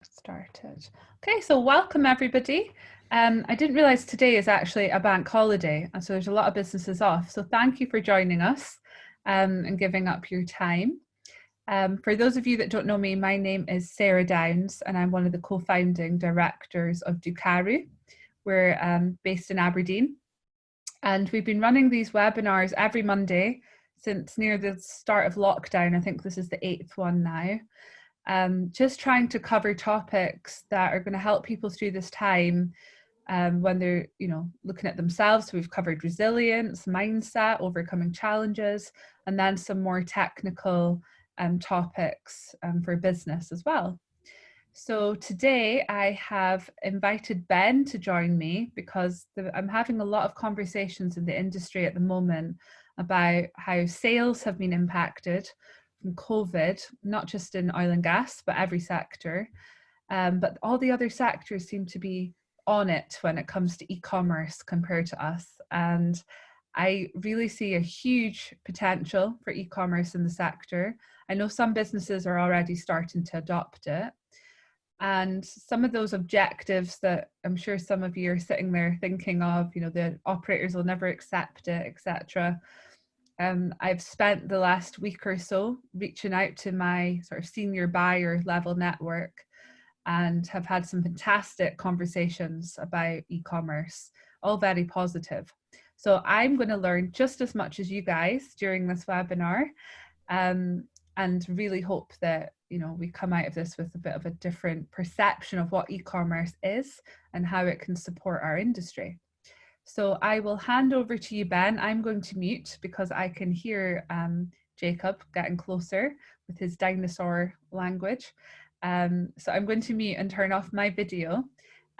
Started. Okay, so welcome everybody. I didn't realize today is actually a bank holiday, and so there's a lot of businesses off. So thank you for joining us and giving up your time. For those of you that don't know me, my name is Sarah Downs, and I'm one of the co-founding directors of Ducaru. We're based in Aberdeen, and we've been running these webinars every Monday since near the start of lockdown. I think this is the 8th one now. Just trying to cover topics that are going to help people through this time when they're, looking at themselves. So we've covered resilience, mindset, overcoming challenges, and then some more technical topics for business as well. So today I have invited Ben to join me because I'm having a lot of conversations in the industry at the moment about how sales have been impacted from COVID, not just in oil and gas, but every sector. But all the other sectors seem to be on it when it comes to e-commerce compared to us. And I really see a huge potential for e-commerce in the sector. I know some businesses are already starting to adopt it. And some of those objectives that I'm sure some of you are sitting there thinking of, the operators will never accept it, etc. I've spent the last week or so reaching out to my sort of senior buyer level network and have had some fantastic conversations about e-commerce, all very positive. So I'm going to learn just as much as you guys during this webinar, and really hope that we come out of this with a bit of a different perception of what e-commerce is and how it can support our industry. So I will hand over to you, Ben. I'm going to mute because I can hear Jacob getting closer with his dinosaur language. So I'm going to mute and turn off my video.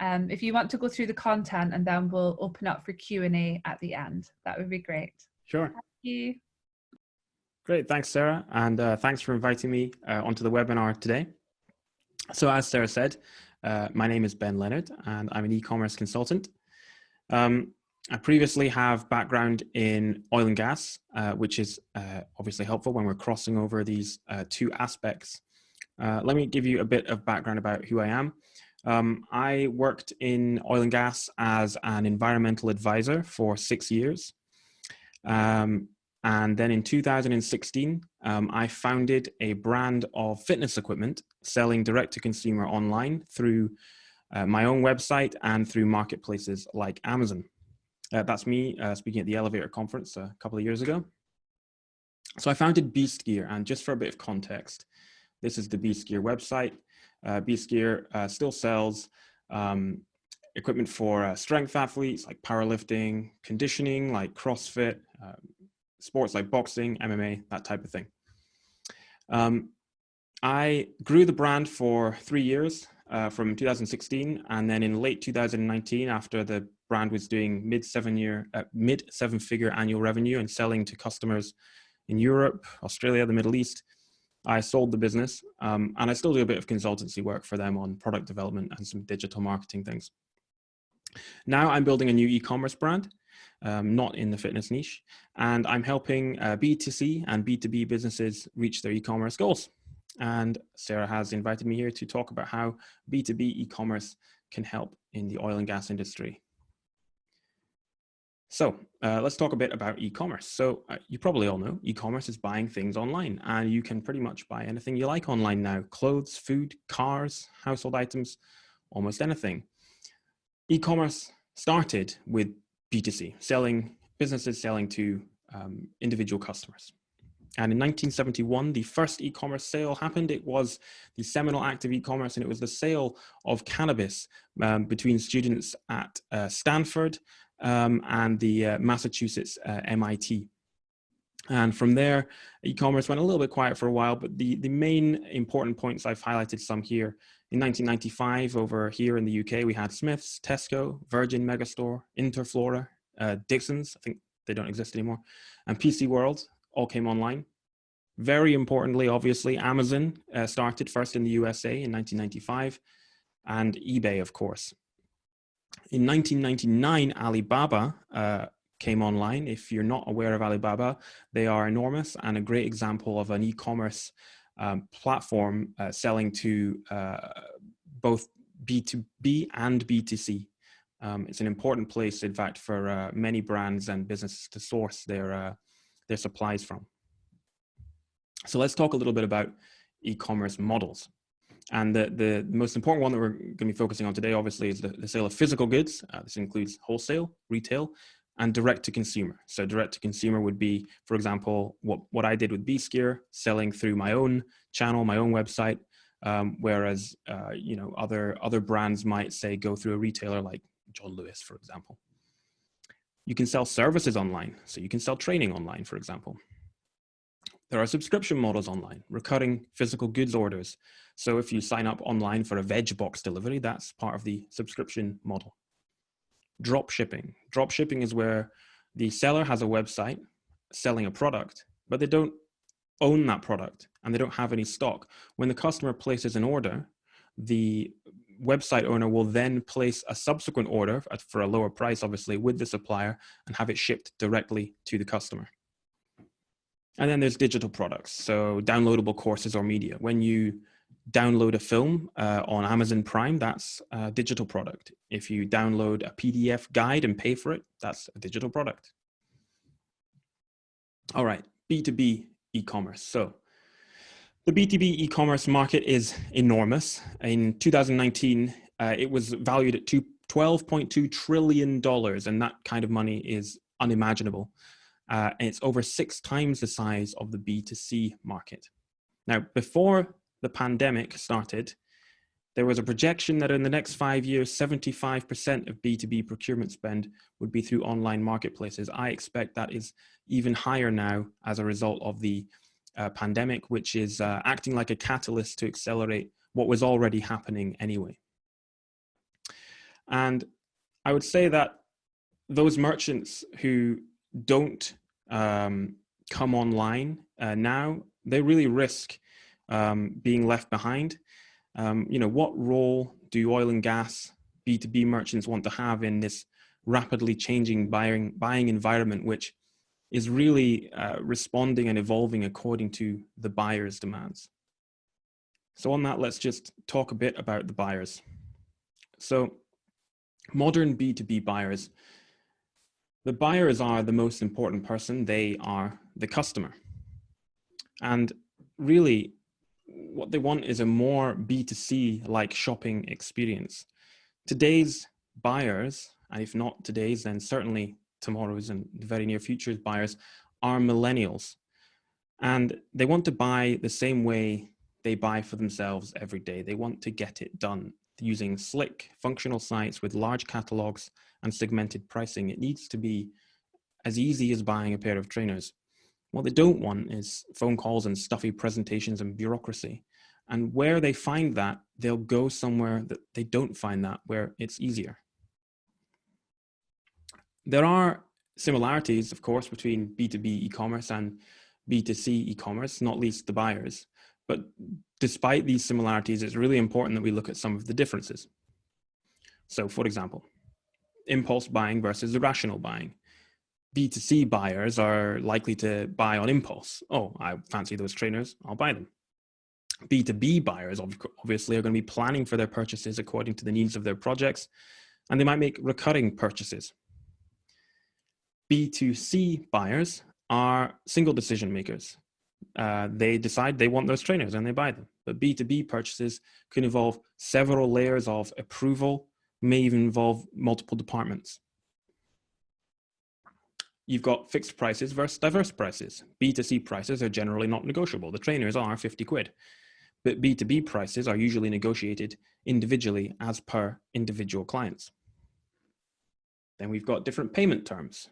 If you want to go through the content, and then we'll open up for Q&A at the end. That would be great. Sure. Thank you. Great, thanks Sarah, and thanks for inviting me onto the webinar today. So as Sarah said, my name is Ben Leonard and I'm an e-commerce consultant. I previously have background in oil and gas, which is obviously helpful when we're crossing over these two aspects. Let me give you a bit of background about who I am. I worked in oil and gas as an environmental advisor for 6 years. And then in 2016, I founded a brand of fitness equipment selling direct to consumer online through my own website and through marketplaces like Amazon. That's me speaking at the Elevator conference a couple of years ago. So I founded Beast Gear, and just for a bit of context, this is the Beast Gear website. Beast Gear still sells equipment for strength athletes like powerlifting, conditioning like CrossFit, sports like boxing, MMA, that type of thing. I grew the brand for 3 years from 2016, and then in late 2019, after the brand was doing mid seven figure annual revenue and selling to customers in Europe, Australia, the Middle East, I sold the business, and I still do a bit of consultancy work for them on product development and some digital marketing things. Now I'm building a new e-commerce brand, not in the fitness niche, and I'm helping B2C and B2B businesses reach their e-commerce goals. And Sarah has invited me here to talk about how B2B e-commerce can help in the oil and gas industry. So let's talk a bit about e-commerce. So you probably all know e-commerce is buying things online, and you can pretty much buy anything you like online now: clothes, food, cars, household items, almost anything. E-commerce started with B2C, businesses selling to individual customers. And in 1971, the first e-commerce sale happened. It was the seminal act of e-commerce, and it was the sale of cannabis between students at Stanford and the Massachusetts MIT. And from there, e-commerce went a little bit quiet for a while, but the main important points, I've highlighted some here. In 1995, over here in the UK, we had Smith's, Tesco, Virgin Megastore, Interflora, Dixon's, I think they don't exist anymore, and PC World all came online. Very importantly, obviously, Amazon started first in the USA in 1995, and eBay, of course. In 1999, Alibaba came online. If you're not aware of Alibaba, they are enormous and a great example of an e-commerce platform selling to both B2B and B2C. It's an important place, in fact, for many brands and businesses to source their supplies from. So let's talk a little bit about e-commerce models. And the most important one that we're going to be focusing on today, obviously, is the sale of physical goods. This includes wholesale, retail, and direct to consumer. So direct to consumer would be, for example, what I did with B-Skier, selling through my own channel, my own website, whereas you know, other brands might say go through a retailer like John Lewis, for example. You can sell services online, so you can sell training online, for example. There are subscription models online, recurring physical goods orders. So if you sign up online for a veg box delivery, that's part of the subscription model. Drop shipping. Drop shipping is where the seller has a website selling a product, but they don't own that product and they don't have any stock. When the customer places an order, the website owner will then place a subsequent order for a lower price, obviously, with the supplier and have it shipped directly to the customer. And then there's digital products, so downloadable courses or media. When you download a film on Amazon Prime, that's a digital product. If you download a PDF guide and pay for it, that's a digital product. All right, B2B e-commerce. So the B2B e-commerce market is enormous. In 2019, it was valued at $12.2 trillion, and that kind of money is unimaginable. And it's over 6 times the size of the B2C market. Now, before the pandemic started, there was a projection that in the next 5 years, 75% of B2B procurement spend would be through online marketplaces. I expect that is even higher now as a result of the pandemic, which is acting like a catalyst to accelerate what was already happening anyway. And I would say that those merchants who don't come online now, they really risk being left behind. You know, what role do oil and gas B2B merchants want to have in this rapidly changing buying environment, which is really responding and evolving according to the buyer's demands? So on that, let's just talk a bit about the buyers. So modern B2B buyers, the buyers are the most important person. They are the customer. And really, what they want is a more B2C-like shopping experience. Today's buyers, and if not today's, then certainly tomorrow's and the very near future's buyers, are millennials. And they want to buy the same way they buy for themselves every day. They want to get it done using slick, functional sites with large catalogs and segmented pricing. It needs to be as easy as buying a pair of trainers. What they don't want is phone calls and stuffy presentations and bureaucracy. And where they find that, they'll go somewhere that they don't find that, where it's easier. There are similarities, of course, between B2B e-commerce and B2C e-commerce, not least the buyers. But despite these similarities, it's really important that we look at some of the differences. So, for example, impulse buying versus irrational buying. B2C buyers are likely to buy on impulse. Oh, I fancy those trainers, I'll buy them. B2B buyers obviously are going to be planning for their purchases according to the needs of their projects, and they might make recurring purchases. B2C buyers are single decision makers. They decide they want those trainers and they buy them. But B2B purchases can involve several layers of approval, may even involve multiple departments. You've got fixed prices versus diverse prices. B2C prices are generally not negotiable. The trainers are 50 quid. But B2B prices are usually negotiated individually as per individual clients. Then we've got different payment terms.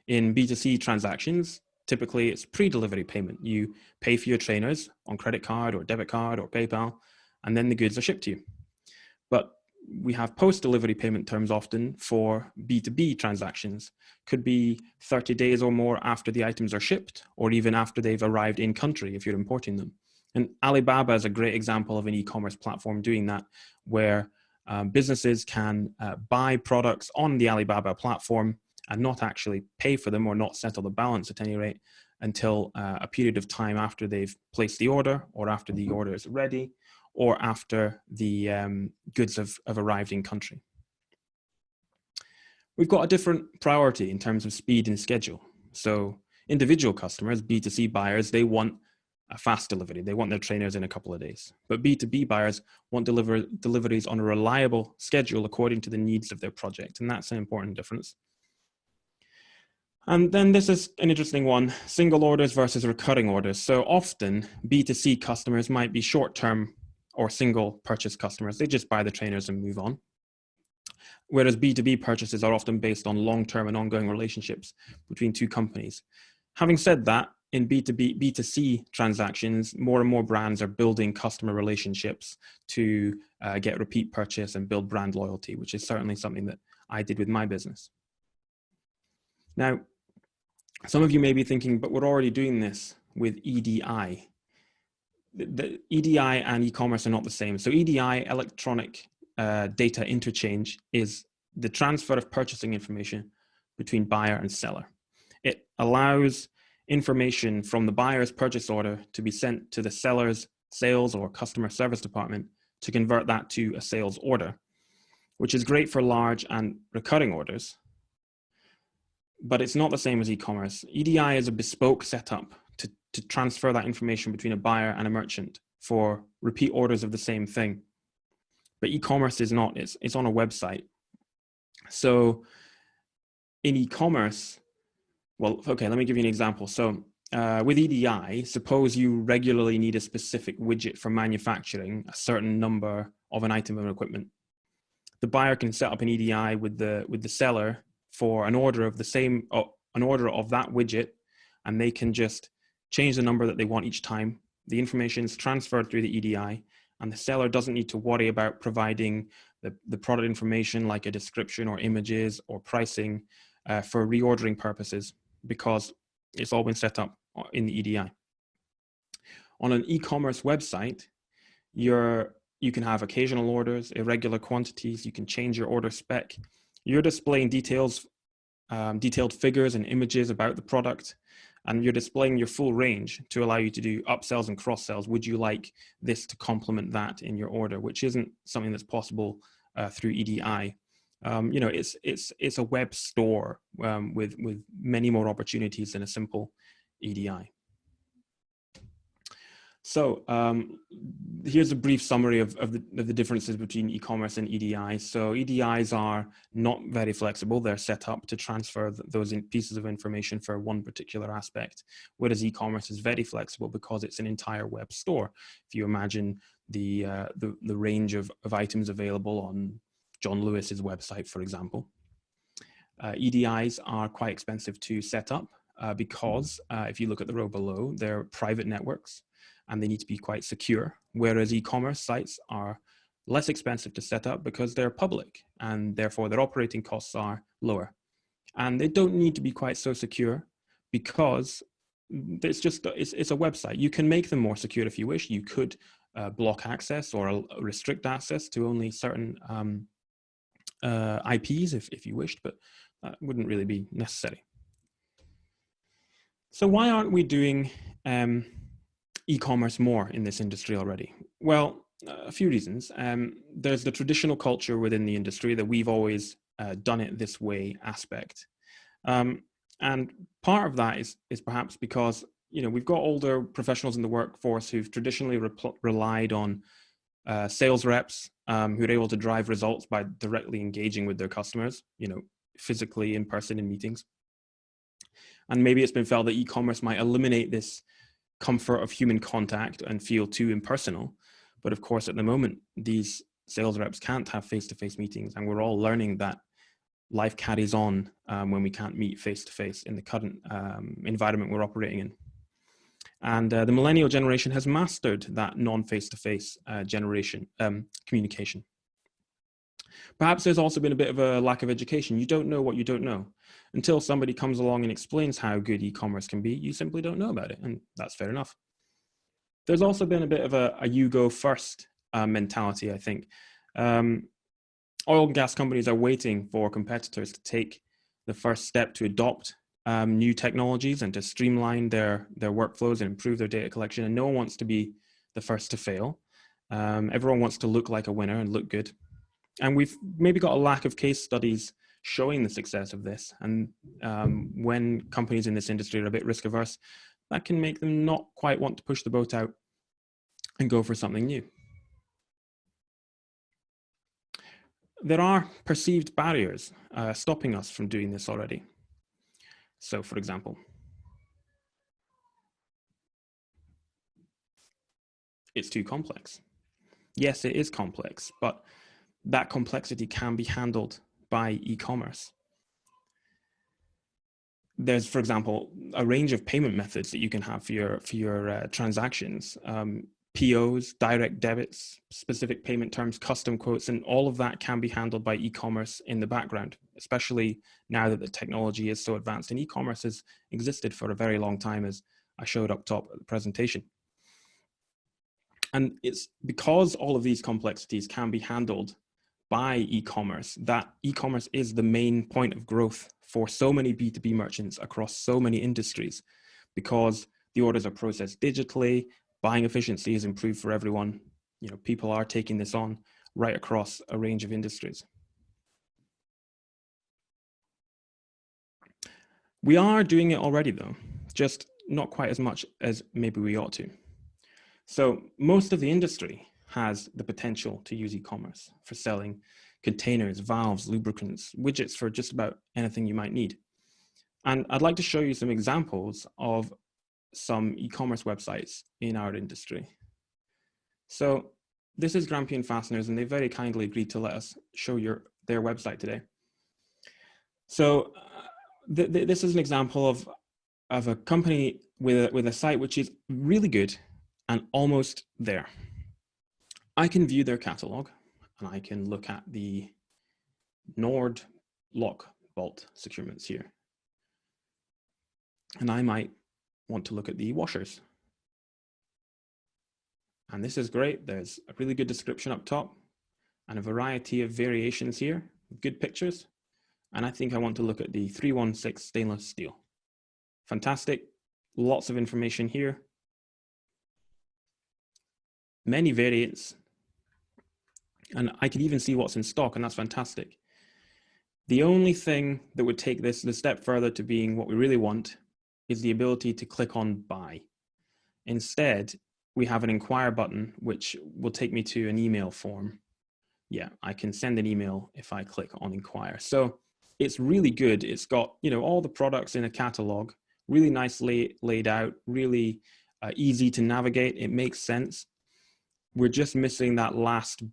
In B2C transactions, typically it's pre-delivery payment. You pay for your trainers on credit card or debit card or PayPal, and then the goods are shipped to you. But we have post-delivery payment terms often for B2B transactions. Could be 30 days or more after the items are shipped, or even after they've arrived in country if you're importing them. And Alibaba is a great example of an e-commerce platform doing that, where businesses can buy products on the Alibaba platform and not actually pay for them, or not settle the balance at any rate, until a period of time after they've placed the order or after the order is ready, or after the goods have arrived in country. We've got a different priority in terms of speed and schedule. So individual customers, B2C buyers, they want a fast delivery. They want their trainers in a couple of days. But B2B buyers want deliveries on a reliable schedule according to the needs of their project. And that's an important difference. And then this is an interesting one, single orders versus recurring orders. So often B2C customers might be short-term or single purchase customers. They just buy the trainers and move on. Whereas B2B purchases are often based on long-term and ongoing relationships between two companies. Having said that, in B2C transactions, more and more brands are building customer relationships to get repeat purchase and build brand loyalty, which is certainly something that I did with my business. Now, some of you may be thinking, but we're already doing this with EDI. The EDI and e-commerce are not the same. So EDI, electronic data interchange, is the transfer of purchasing information between buyer and seller. It allows information from the buyer's purchase order to be sent to the seller's sales or customer service department to convert that to a sales order, which is great for large and recurring orders. But it's not the same as e-commerce. EDI is a bespoke setup to transfer that information between a buyer and a merchant for repeat orders of the same thing. But e-commerce is not, it's on a website. So in e-commerce, well, okay, let me give you an example. So with EDI, suppose you regularly need a specific widget for manufacturing a certain number of an item of equipment. The buyer can set up an EDI with the seller for an order of that widget, and they can just change the number that they want each time. The information is transferred through the EDI, and the seller doesn't need to worry about providing the product information like a description or images or pricing for reordering purposes, because it's all been set up in the EDI. On an e-commerce website, you can have occasional orders, irregular quantities, you can change your order spec. You're displaying detailed figures and images about the product, and you're displaying your full range to allow you to do upsells and cross-sells. Would you like this to complement that in your order, which isn't something that's possible through EDI. It's a web store with many more opportunities than a simple EDI. So here's a brief summary of the differences between e-commerce and EDI. So EDIs are not very flexible. They're set up to transfer those pieces of information for one particular aspect, whereas e-commerce is very flexible because it's an entire web store. If you imagine the range of items available on John Lewis's website, for example. EDIs are quite expensive to set up because if you look at the row below, they're private networks, and they need to be quite secure, whereas e-commerce sites are less expensive to set up because they're public, and therefore their operating costs are lower. And they don't need to be quite so secure because it's a website. You can make them more secure if you wish. You could block access or restrict access to only certain IPs if you wished, but that wouldn't really be necessary. So why aren't we doing e-commerce more in this industry already? Well, a few reasons. There's the traditional culture within the industry that we've always done it this way aspect. And part of that is perhaps because, we've got older professionals in the workforce who've traditionally relied on sales reps who are able to drive results by directly engaging with their customers, physically in person in meetings. And maybe it's been felt that e-commerce might eliminate this comfort of human contact and feel too impersonal. But of course, at the moment, these sales reps can't have face-to-face meetings, and we're all learning that life carries on when we can't meet face-to-face in the current environment we're operating in. And the millennial generation has mastered that non-face-to-face communication. Perhaps there's also been a bit of a lack of education. You don't know what you don't know. Until somebody comes along and explains how good e-commerce can be, you simply don't know about it, and that's fair enough. There's also been a bit of a you go first mentality, I think. Oil and gas companies are waiting for competitors to take the first step to adopt new technologies and to streamline their workflows and improve their data collection, and no one wants to be the first to fail. Everyone wants to look like a winner and look good. And we've maybe got a lack of case studies showing the success of this. And when companies in this industry are a bit risk averse, that can make them not quite want to push the boat out and go for something new. There are perceived barriers stopping us from doing this already. So, for example, it's too complex. Yes, it is complex, but that complexity can be handled by e-commerce. There's, for example, a range of payment methods that you can have for your transactions. POs, direct debits, specific payment terms, custom quotes, and all of that can be handled by e-commerce in the background, especially now that the technology is so advanced. And e-commerce has existed for a very long time, as I showed up top of the presentation. And it's because all of these complexities can be handled by e-commerce that e-commerce is the main point of growth for so many B2B merchants across so many industries, because the orders are processed digitally, buying efficiency is improved for everyone. You know, people are taking this on right across a range of industries. We are doing it already though, just not quite as much as maybe we ought to. So most of the industry has the potential to use e-commerce for selling containers, valves, lubricants, widgets for just about anything you might need. And I'd like to show you some examples of some e-commerce websites in our industry. So this is Grampian Fasteners, and they very kindly agreed to let us show their website today. So this is an example of a company with a site which is really good and almost there. I can view their catalog, and I can look at the Nord lock bolt securements here. And I might want to look at the washers. And this is great. There's a really good description up top and a variety of variations here, good pictures. And I think I want to look at the 316 stainless steel. Fantastic. Lots of information here. Many variants. And I can even see what's in stock, and that's fantastic. The only thing that would take this a step further to being what we really want is the ability to click on buy. Instead, we have an inquire button, which will take me to an email form. Yeah, I can send an email if I click on inquire. So it's really good. It's got, you know, all the products in a catalog, really nicely laid out, really easy to navigate. It makes sense. We're just missing that last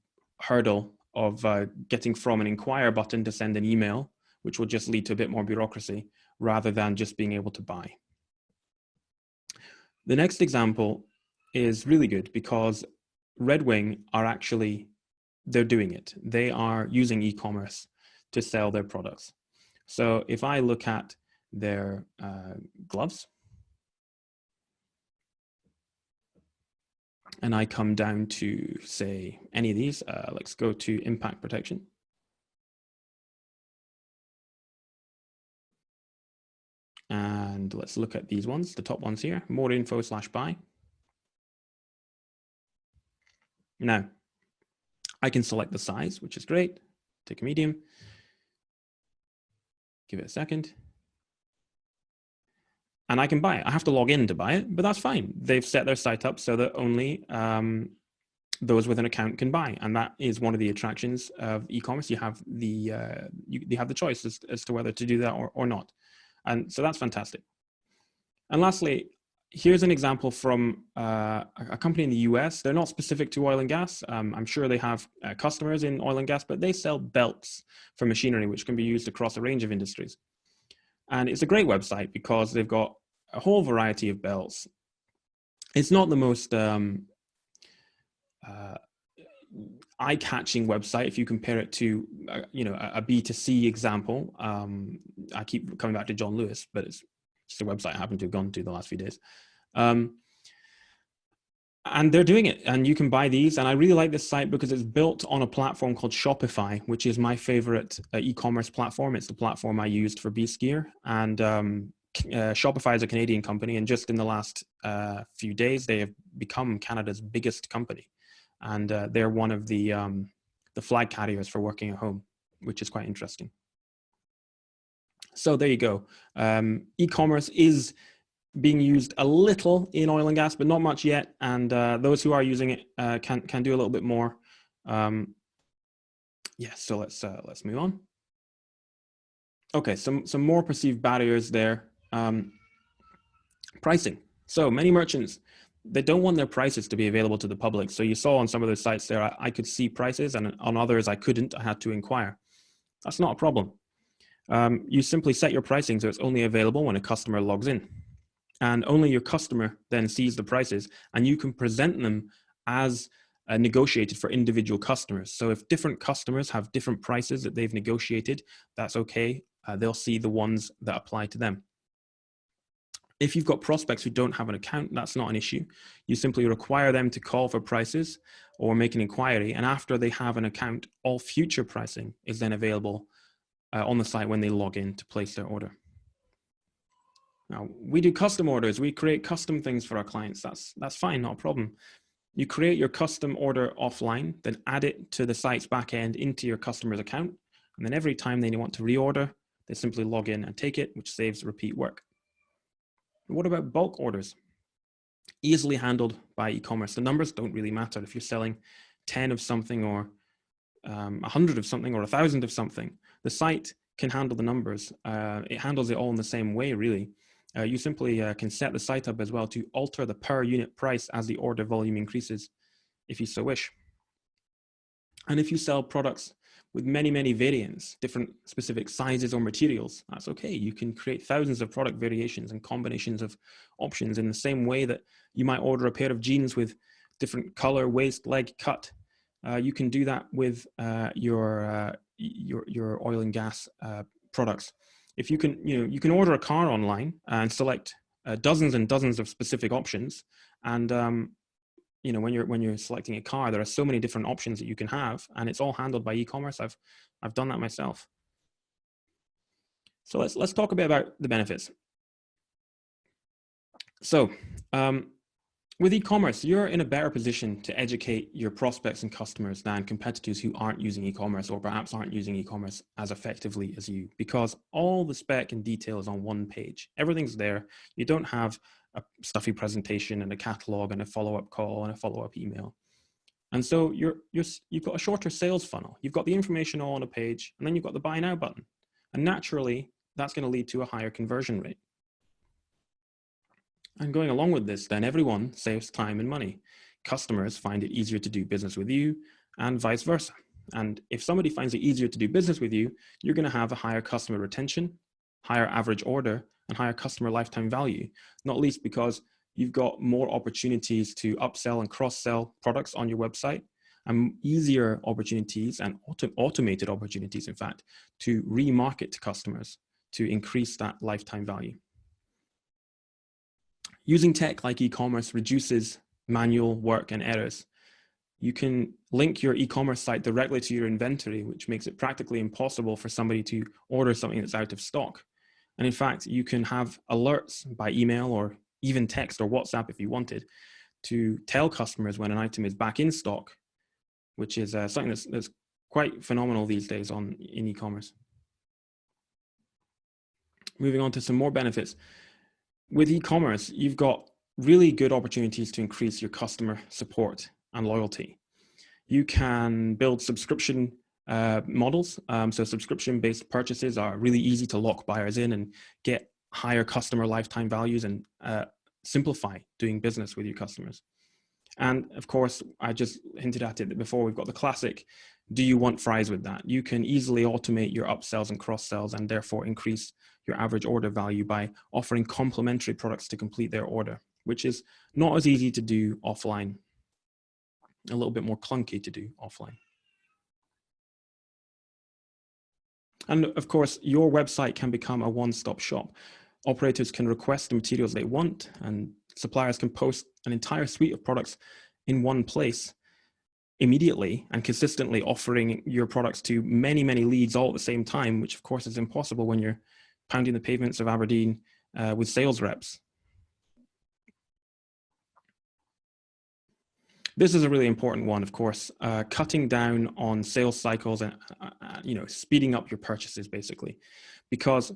hurdle of getting from an inquire button to send an email, which will just lead to a bit more bureaucracy rather than just being able to buy. The next example is really good because Red Wing are actually, they're doing it. They are using e-commerce to sell their products. So if I look at their gloves, and I come down to, say, any of these, let's go to impact protection. And let's look at these ones, the top ones here, more info / buy. Now, I can select the size, which is great. Take a medium. Give it a second. And I can buy it. I have to log in to buy it, but that's fine. They've set their site up so that only those with an account can buy. And that is one of the attractions of e-commerce. You have the choice as to whether to do that or not. And so that's fantastic. And lastly, here's an example from a company in the US. They're not specific to oil and gas. I'm sure they have customers in oil and gas, but they sell belts for machinery, which can be used across a range of industries. And it's a great website because they've got a whole variety of belts. It's not the most eye-catching website if you compare it to a B2C example. I keep coming back to John Lewis, but it's just a website I happen to have gone to the last few days. And they're doing it, and you can buy these. And I really like this site because it's built on a platform called Shopify, which is my favorite e-commerce platform. It's the platform I used for B-Skier. And Shopify is a Canadian company, and just in the last few days, they have become Canada's biggest company. and they're one of the flag carriers for working at home, which is quite interesting. So there you go. E-commerce is being used a little in oil and gas, but not much yet. And those who are using it can do a little bit more. Yeah, so let's move on. Okay, some more perceived barriers there. Pricing. So many merchants, they don't want their prices to be available to the public. So you saw on some of those sites there, I could see prices, and on others I couldn't. I had to inquire. That's not a problem. You simply set your pricing so it's only available when a customer logs in. And only your customer then sees the prices, and you can present them as negotiated for individual customers. So if different customers have different prices that they've negotiated, that's okay. They'll see the ones that apply to them. If you've got prospects who don't have an account, that's not an issue. You simply require them to call for prices or make an inquiry, and after they have an account, all future pricing is then available on the site when they log in to place their order. Now, we do custom orders. We create custom things for our clients. That's fine, not a problem. You create your custom order offline, then add it to the site's backend into your customer's account. And then every time they want to reorder, they simply log in and take it, which saves repeat work. What about bulk orders? Easily handled by e-commerce. The numbers don't really matter. If you're selling 10 of something or 100 of something or 1,000 of something, the site can handle the numbers. It handles it all in the same way, really. You simply can set the site up as well to alter the per unit price as the order volume increases, if you so wish. And if you sell products with many, many variants, different specific sizes or materials, that's okay. You can create thousands of product variations and combinations of options in the same way that you might order a pair of jeans with different color, waist, leg, cut. You can do that with your oil and gas products. If you can, you can order a car online and select dozens and dozens of specific options, and when you're selecting a car, there are so many different options that you can have, and it's all handled by e-commerce. I've done that myself. So let's talk a bit about the benefits. So with e-commerce, you're in a better position to educate your prospects and customers than competitors who aren't using e-commerce, or perhaps aren't using e-commerce as effectively as you, because all the spec and detail is on one page. Everything's there. You don't have a stuffy presentation and a catalog and a follow-up call and a follow-up email. And so you've got a shorter sales funnel. You've got the information all on a page, and then you've got the buy now button. And naturally, that's going to lead to a higher conversion rate. And going along with this, then everyone saves time and money. Customers find it easier to do business with you, and vice versa. And if somebody finds it easier to do business with you, you're going to have a higher customer retention, higher average order, and higher customer lifetime value, not least because you've got more opportunities to upsell and cross-sell products on your website, and easier opportunities and automated opportunities, in fact, to remarket to customers to increase that lifetime value. Using tech like e-commerce reduces manual work and errors. You can link your e-commerce site directly to your inventory, which makes it practically impossible for somebody to order something that's out of stock. And in fact, you can have alerts by email or even text or WhatsApp if you wanted to tell customers when an item is back in stock, which is something that's quite phenomenal these days in e-commerce. Moving on to some more benefits. With e-commerce, you've got really good opportunities to increase your customer support and loyalty. You can build subscription models. So subscription-based purchases are really easy to lock buyers in and get higher customer lifetime values and simplify doing business with your customers. And of course, I just hinted at it before, we've got the classic, do you want fries with that? You can easily automate your upsells and cross-sells and therefore increase your average order value by offering complementary products to complete their order, which is not as easy to do offline, a little bit more clunky to do offline. And of course, your website can become a one-stop shop. Operators can request the materials they want, and suppliers can post an entire suite of products in one place immediately and consistently, offering your products to many, many leads all at the same time, which of course is impossible when you're pounding the pavements of Aberdeen with sales reps. This is a really important one, of course, cutting down on sales cycles and speeding up your purchases, basically, because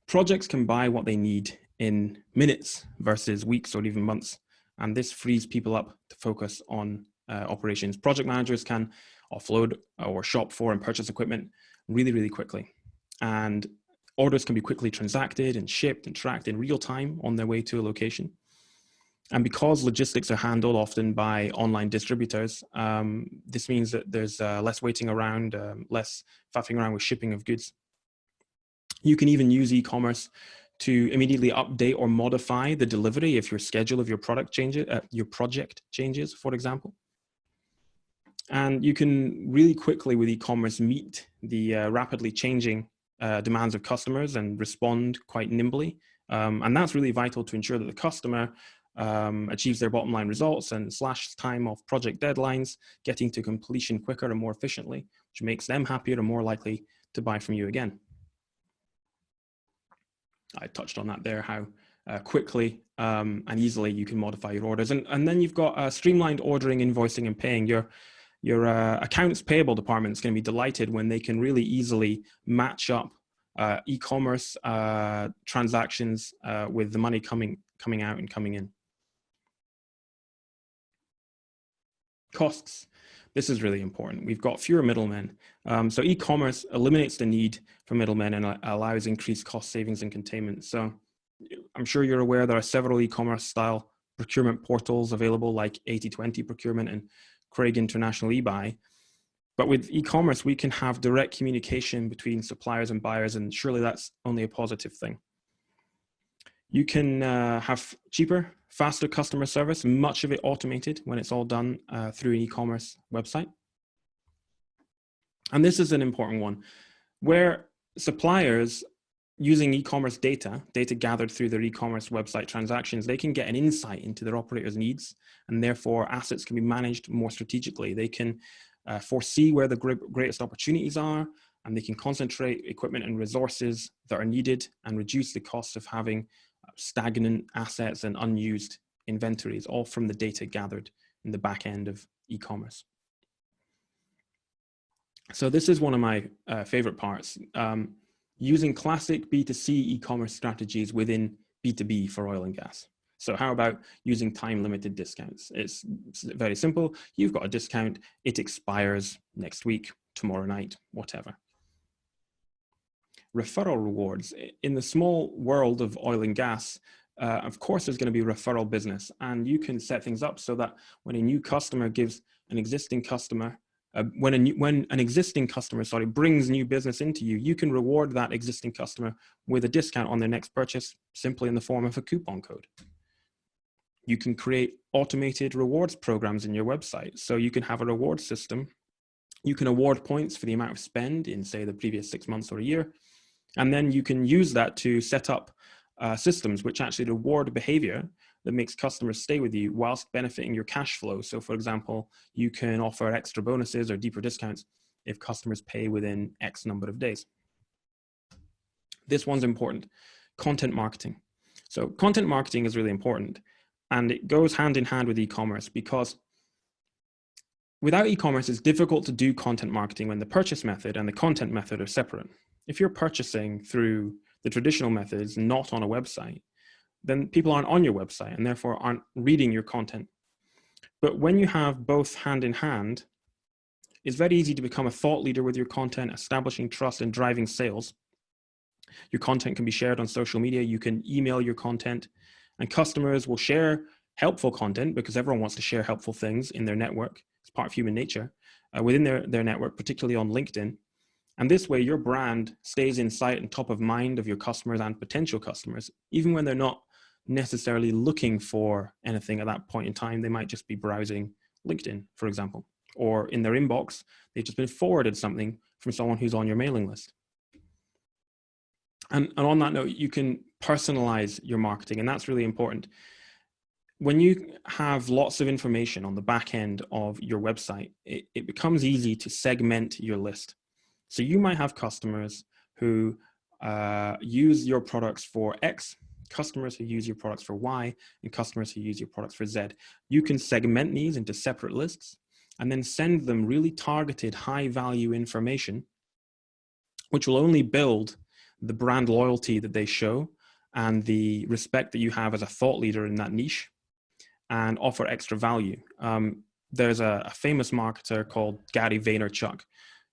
projects can buy what they need in minutes versus weeks or even months, and this frees people up to focus on operations. Project managers can offload or shop for and purchase equipment really, really quickly, and orders can be quickly transacted and shipped and tracked in real time on their way to a location. And because logistics are handled often by online distributors, this means that there's less waiting around, less faffing around with shipping of goods. You can even use e-commerce to immediately update or modify the delivery if your schedule of your product changes, your project changes, for example. And you can really quickly with e-commerce meet the rapidly changing demands of customers and respond quite nimbly. And that's really vital to ensure that the customer achieves their bottom line results and slash time off project deadlines, getting to completion quicker and more efficiently, which makes them happier and more likely to buy from you again. I touched on that there, how quickly and easily you can modify your orders. And then you've got streamlined ordering, invoicing, and paying. Your accounts payable department is going to be delighted when they can really easily match up e-commerce transactions with the money coming out and coming in. Costs. This is really important. We've got fewer middlemen. So e-commerce eliminates the need for middlemen and allows increased cost savings and containment. So I'm sure you're aware there are several e-commerce style procurement portals available like 80/20 Procurement and Craig International eBuy. But with e-commerce, we can have direct communication between suppliers and buyers, and surely that's only a positive thing. You can have cheaper, faster customer service, much of it automated when it's all done through an e-commerce website. And this is an important one, where suppliers using e-commerce data gathered through their e-commerce website transactions, they can get an insight into their operators' needs, and therefore assets can be managed more strategically. They can foresee where the greatest opportunities are, and they can concentrate equipment and resources that are needed and reduce the cost of having stagnant assets and unused inventories, all from the data gathered in the back end of e-commerce. So this is one of my favorite parts, using classic B2C e-commerce strategies within B2B for oil and gas. So how about using time-limited discounts? It's very simple. You've got a discount, it expires next week, tomorrow night, whatever. Referral rewards. In the small world of oil and gas, of course, there's going to be referral business, and you can set things up so that when a new customer gives an existing customer, when an existing customer brings new business into you, you can reward that existing customer with a discount on their next purchase, simply in the form of a coupon code. You can create automated rewards programs in your website. So you can have a reward system. You can award points for the amount of spend in, say, the previous 6 months or a year. And then you can use that to set up systems which actually reward behavior that makes customers stay with you whilst benefiting your cash flow. So for example, you can offer extra bonuses or deeper discounts if customers pay within X number of days. This one's important, content marketing. So content marketing is really important, and it goes hand in hand with e-commerce, because without e-commerce, it's difficult to do content marketing when the purchase method and the content method are separate. If you're purchasing through the traditional methods, not on a website, then people aren't on your website and therefore aren't reading your content. But when you have both hand in hand, it's very easy to become a thought leader with your content, establishing trust and driving sales. Your content can be shared on social media. You can email your content, and customers will share helpful content because everyone wants to share helpful things in their network. It's part of human nature within their network, particularly on LinkedIn. And this way, your brand stays in sight and top of mind of your customers and potential customers, even when they're not necessarily looking for anything at that point in time. They might just be browsing LinkedIn, for example, or in their inbox, they've just been forwarded something from someone who's on your mailing list. And on that note, you can personalize your marketing, and that's really important. When you have lots of information on the back end of your website, it becomes easy to segment your list. So you might have customers who use your products for X customers who use your products for Y, and customers who use your products for Z. You can segment these into separate lists and then send them really targeted high value information, which will only build the brand loyalty that they show and the respect that you have as a thought leader in that niche, and offer extra value. There's a famous marketer called Gary Vaynerchuk,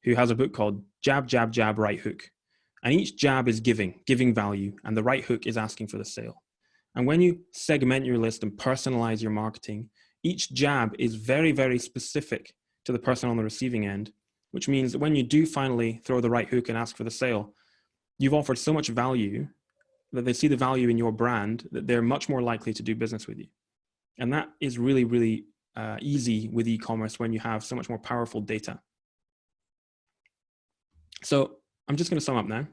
who has a book called Jab, Jab, Jab, Right Hook. And each jab is giving value, and the right hook is asking for the sale. And when you segment your list and personalize your marketing, each jab is very, very specific to the person on the receiving end, which means that when you do finally throw the right hook and ask for the sale, you've offered so much value that they see the value in your brand that they're much more likely to do business with you. And that is really, really easy with e-commerce when you have so much more powerful data. So I'm just going to sum up now.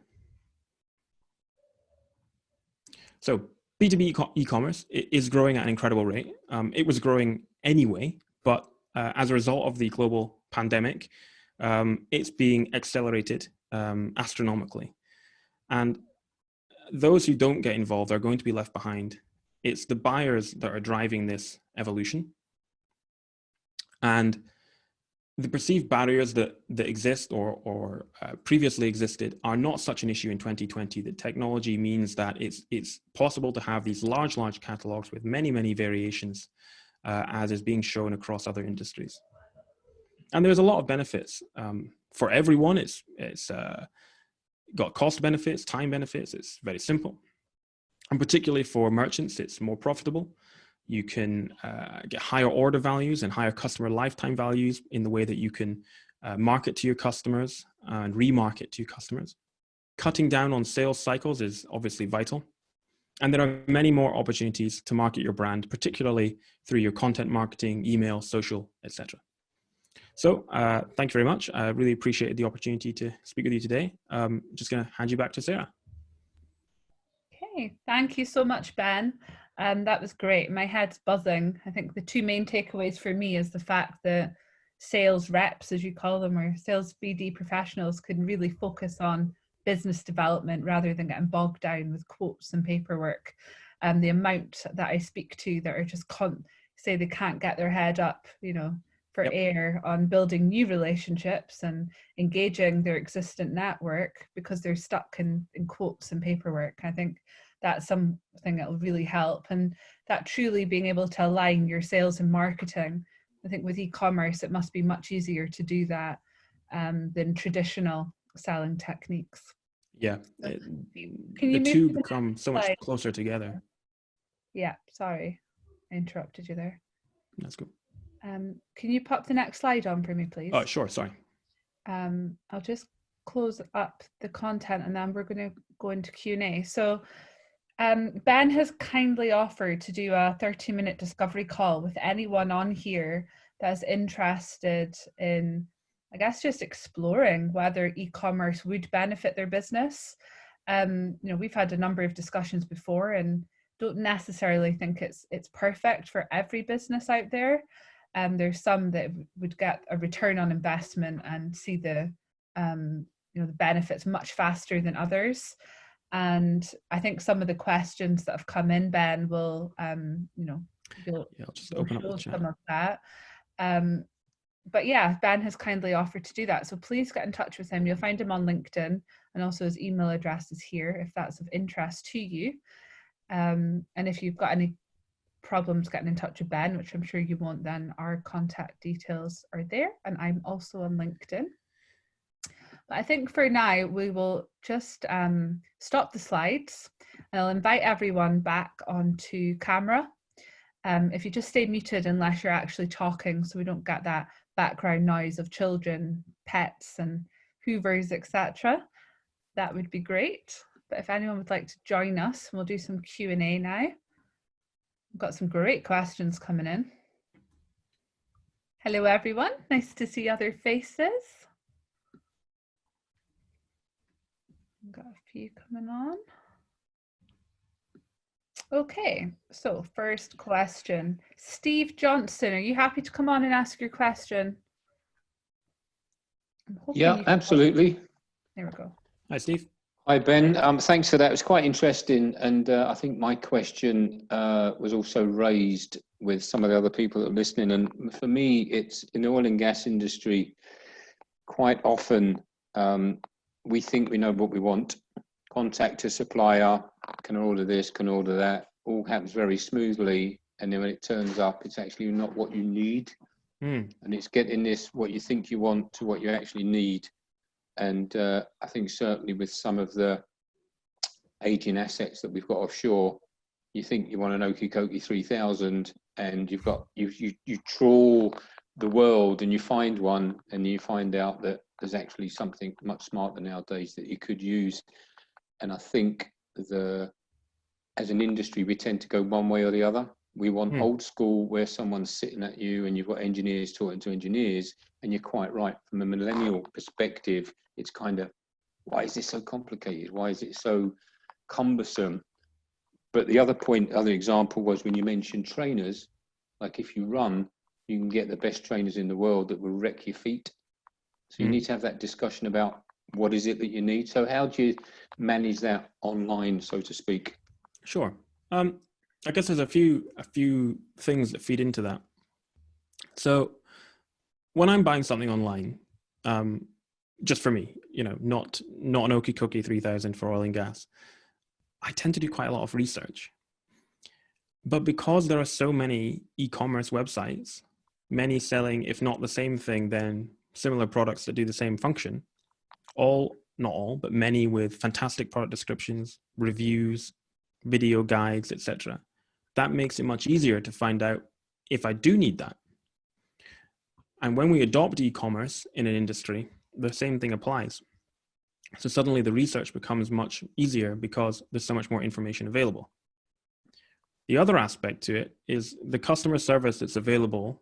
So B2B e-commerce is growing at an incredible rate. It was growing anyway, but as a result of the global pandemic, it's being accelerated astronomically. And those who don't get involved are going to be left behind. It's the buyers that are driving this evolution. And the perceived barriers that exist or previously existed are not such an issue in 2020. That technology means that it's possible to have these large catalogs with many variations, as is being shown across other industries. And there's a lot of benefits for everyone. It's got cost benefits, time benefits. It's very simple, and particularly for merchants, it's more profitable. You can get higher order values and higher customer lifetime values in the way that you can market to your customers and remarket to your customers. Cutting down on sales cycles is obviously vital. And there are many more opportunities to market your brand, particularly through your content marketing, email, social, etc. So thank you very much. I really appreciated the opportunity to speak with you today. Just going to hand you back to Sarah. Okay, thank you so much, Ben. That was great. My head's buzzing. I think the two main takeaways for me is the fact that sales reps, as you call them, or sales BD professionals, can really focus on business development rather than getting bogged down with quotes and paperwork. The amount that I speak to that are just say they can't get their head up, for air on building new relationships and engaging their existing network because they're stuck in quotes and paperwork. I think that's something that will really help, and that truly being able to align your sales and marketing. I think with e-commerce, it must be much easier to do that than traditional selling techniques. Yeah, Can you the two become so much closer together. Yeah, sorry, I interrupted you there. That's good. Can you pop the next slide on for me, please? Oh, sure, sorry. I'll just close up the content and then we're going to go into Q&A. So Ben has kindly offered to do a 30-minute discovery call with anyone on here that's interested in, I guess, just exploring whether e-commerce would benefit their business. We've had a number of discussions before and don't necessarily think it's perfect for every business out there. There's some that would get a return on investment and see the benefits much faster than others. And I think some of the questions that have come in, Ben, will I'll just open up the chat. Some of that. But yeah, Ben has kindly offered to do that. So please get in touch with him. You'll find him on LinkedIn, and also his email address is here if that's of interest to you. And if you've got any problems getting in touch with Ben, which I'm sure you won't, then our contact details are there, and I'm also on LinkedIn. But I think for now we will just stop the slides, and I'll invite everyone back onto camera. If you just stay muted unless you're actually talking, so we don't get that background noise of children, pets and hoovers, etc., that would be great. But if anyone would like to join us, we'll do some Q&A now. We've got some great questions coming in. Hello, everyone. Nice to see other faces. We've got a few coming on. Okay, so first question. Steve Johnson, are you happy to come on and ask your question? Yeah, absolutely. There we go. Hi, Steve. Hi, Ben. Thanks for that. It was quite interesting. And I think my question was also raised with some of the other people that are listening. And for me, it's in the oil and gas industry, quite often we think we know what we want. Contact a supplier, can order this, can order that. All happens very smoothly. And then when it turns up, it's actually not what you need. And it's getting this, what you think you want to what you actually need. And I think certainly with some of the aging assets that we've got offshore, you think you want an Okie 3000 and you trawl the world and you find one and you find out that there's actually something much smarter nowadays that you could use. And I think as an industry, we tend to go one way or the other. We want old school where someone's sitting at you and you've got engineers talking to engineers, and you're quite right. From a millennial perspective, it's kind of, why is this so complicated? Why is it so cumbersome? But the other example was when you mentioned trainers, like if you run, you can get the best trainers in the world that will wreck your feet. So you need to have that discussion about what is it that you need. So how do you manage that online, so to speak? Sure. I guess there's a few things that feed into that. So when I'm buying something online, just for me, not an Okie 3000 for oil and gas, I tend to do quite a lot of research. But because there are so many e-commerce websites, many selling, if not the same thing, then similar products that do the same function, not all, but many with fantastic product descriptions, reviews, video guides, etc. That makes it much easier to find out if I do need that. And when we adopt e-commerce in an industry, the same thing applies. So suddenly the research becomes much easier because there's so much more information available. The other aspect to it is the customer service that's available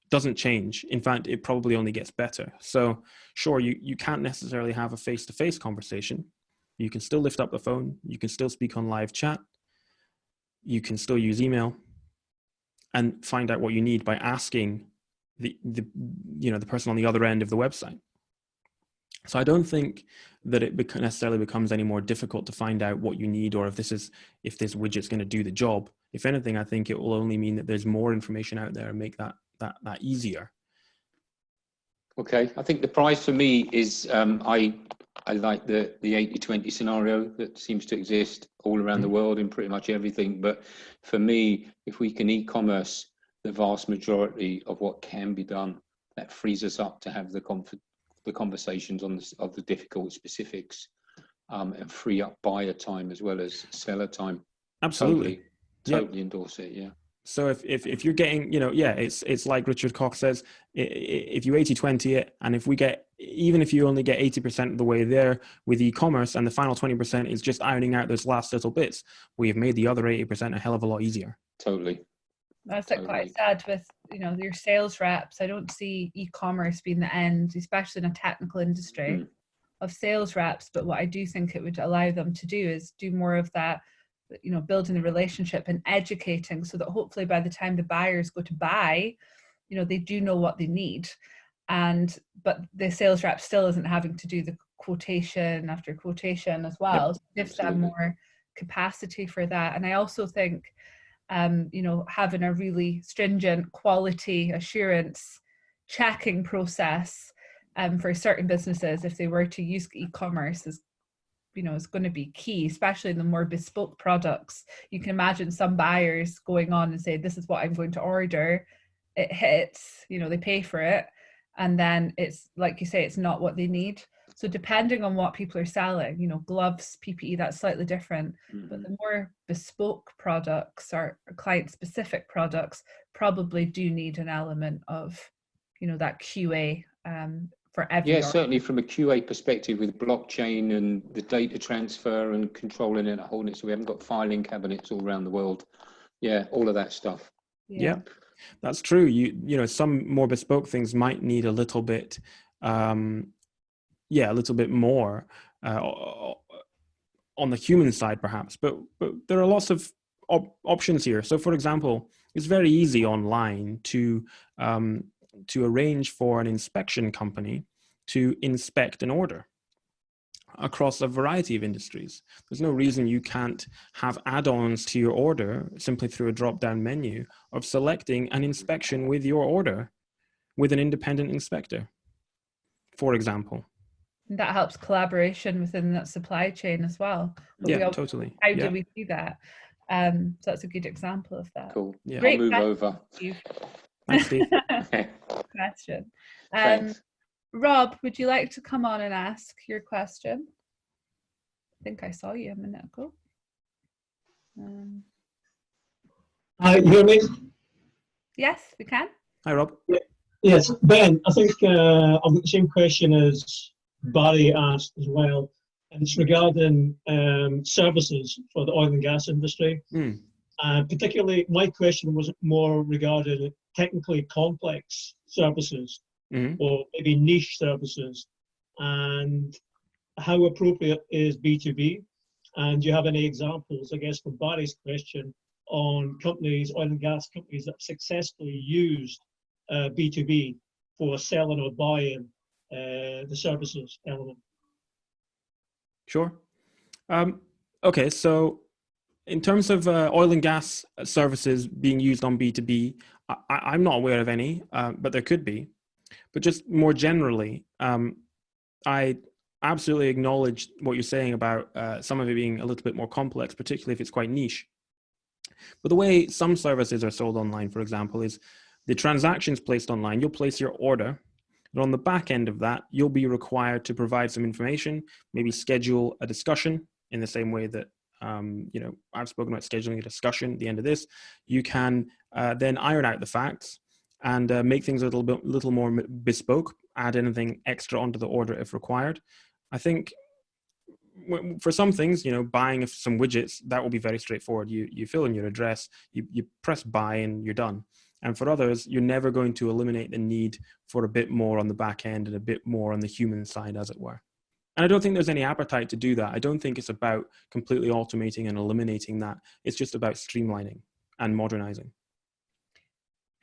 doesn't change. In fact, it probably only gets better. So sure, you can't necessarily have a face-to-face conversation. You can still lift up the phone. You can still speak on live chat. You can still use email and find out what you need by asking the person on the other end of the website. So I don't think that it necessarily becomes any more difficult to find out what you need, or if this widget's going to do the job. If anything, I think it will only mean that there's more information out there and make that easier. Okay, I think the prize for me is I like the 80-20 scenario that seems to exist all around the world in pretty much everything. But for me, if we can e-commerce the vast majority of what can be done, that frees us up to have the conversations of the difficult specifics, and free up buyer time as well as seller time. Absolutely. Totally endorse it. Yeah. So if you're getting, it's like Richard Koch says, if you 80-20 it, and even if you only get 80% of the way there with e-commerce, and the final 20% is just ironing out those last little bits, we have made the other 80% a hell of a lot easier. Totally. That's quite sad with, your sales reps. I don't see e-commerce being the end, especially in a technical industry, of sales reps. But what I do think it would allow them to do is do more of that, building the relationship and educating, so that hopefully by the time the buyers go to buy, they do know what they need. But the sales rep still isn't having to do the quotation after quotation as well. Yep, so it gives them more capacity for that. And I also think having a really stringent quality assurance checking process for certain businesses, if they were to use e-commerce, is going to be key, especially in the more bespoke products. You can imagine some buyers going on and say, this is what I'm going to order. It hits, they pay for it. And then it's like you say, it's not what they need. So depending on what people are selling, gloves, PPE, that's slightly different. But the more bespoke products or client-specific products probably do need an element of, that QA for every order. Certainly from a QA perspective with blockchain and the data transfer and controlling it and holding it, so we haven't got filing cabinets all around the world. Yeah, all of that stuff. Yeah, that's true. Some more bespoke things might need a little bit a little bit more on the human side, perhaps. But there are lots of options here. So, for example, it's very easy online to arrange for an inspection company to inspect an order. across a variety of industries. There's no reason you can't have add-ons to your order simply through a drop-down menu of selecting an inspection with your order with an independent inspector, for example. That helps collaboration within that supply chain as well. But Yeah, totally. How do we do that? So that's a good example of that. Cool. Yeah. I'll move over. Steve. Thanks, Steve. Question. Thanks. Rob, would you like to come on and ask your question? I think I saw you a minute ago. You hear me? Yes, we can. Hi, Rob. Yes, Ben, I think I've got the same question as Barry asked as well, and it's regarding services for the oil and gas industry. Particularly, my question was more regarding technically complex services or maybe niche services, and how appropriate is B2B? And do you have any examples, I guess, from Barry's question, on companies, oil and gas companies that successfully used B2B for selling or buying the services element? Sure. Okay, so in terms of oil and gas services being used on B2B, I'm not aware of any, but there could be. But just more generally, I absolutely acknowledge what you're saying about some of it being a little bit more complex, particularly if it's quite niche. But the way some services are sold online, for example, is the transactions placed online. You'll place your order, but on the back end of that, you'll be required to provide some information, maybe schedule a discussion in the same way that I've spoken about scheduling a discussion at the end of this. You can then iron out the facts and make things a little more bespoke, add anything extra onto the order if required. I think for some things, buying some widgets, that will be very straightforward. You fill in your address, you press buy and you're done. And for others, you're never going to eliminate the need for a bit more on the back end and a bit more on the human side, as it were. And I don't think there's any appetite to do that. I don't think it's about completely automating and eliminating that. It's just about streamlining and modernizing.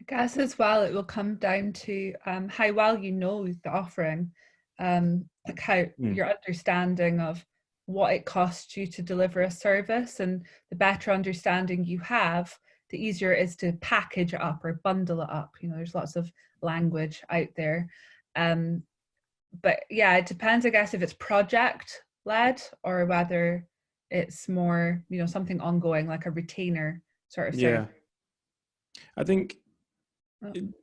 I guess as well, it will come down to how well you know the offering, like how your understanding of what it costs you to deliver a service, and the better understanding you have, the easier it is to package it up or bundle it up. There's lots of language out there. But yeah, it depends, I guess, if it's project led or whether it's more, something ongoing, like a retainer sort of thing. Yeah. I think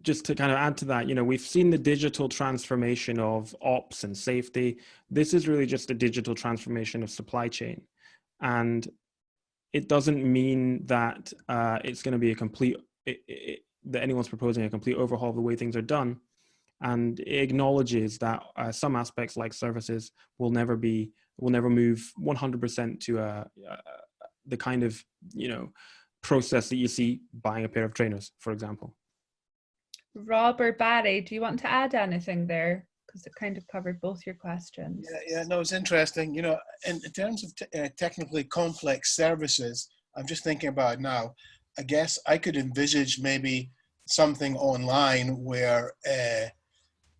just to kind of add to that, we've seen the digital transformation of ops and safety. This is really just a digital transformation of supply chain. And it doesn't mean that it's going to be that anyone's proposing a complete overhaul of the way things are done. And it acknowledges that some aspects like services will never move 100% to the kind of, process that you see buying a pair of trainers, for example. Rob or Barry, do you want to add anything there? Because it kind of covered both your questions. Yeah, no, it's interesting. In terms of technically complex services, I'm just thinking about it now. I guess I could envisage maybe something online where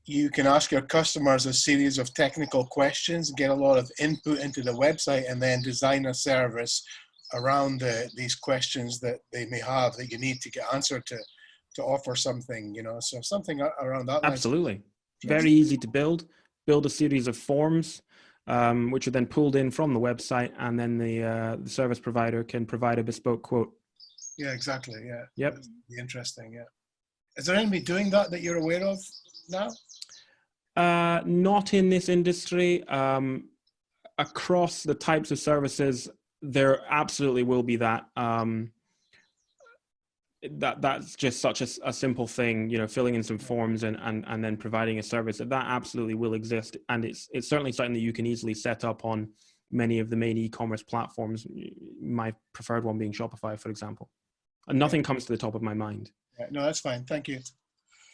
you can ask your customers a series of technical questions, get a lot of input into the website, and then design a service around these questions that they may have that you need to get answered to offer something, so something around that. Absolutely. Very easy to build a series of forms, which are then pulled in from the website, and then the service provider can provide a bespoke quote. Yeah, exactly. Yeah. Yep. That'd be interesting. Yeah. Is there anybody doing that you're aware of now? Not in this industry. Across the types of services, there absolutely will be that. That's just such a simple thing, filling in some forms and then providing a service. That absolutely will exist, and it's certainly something that you can easily set up on many of the main e-commerce platforms. My preferred one being Shopify, for example. And nothing comes to the top of my mind. Yeah, no, that's fine. Thank you.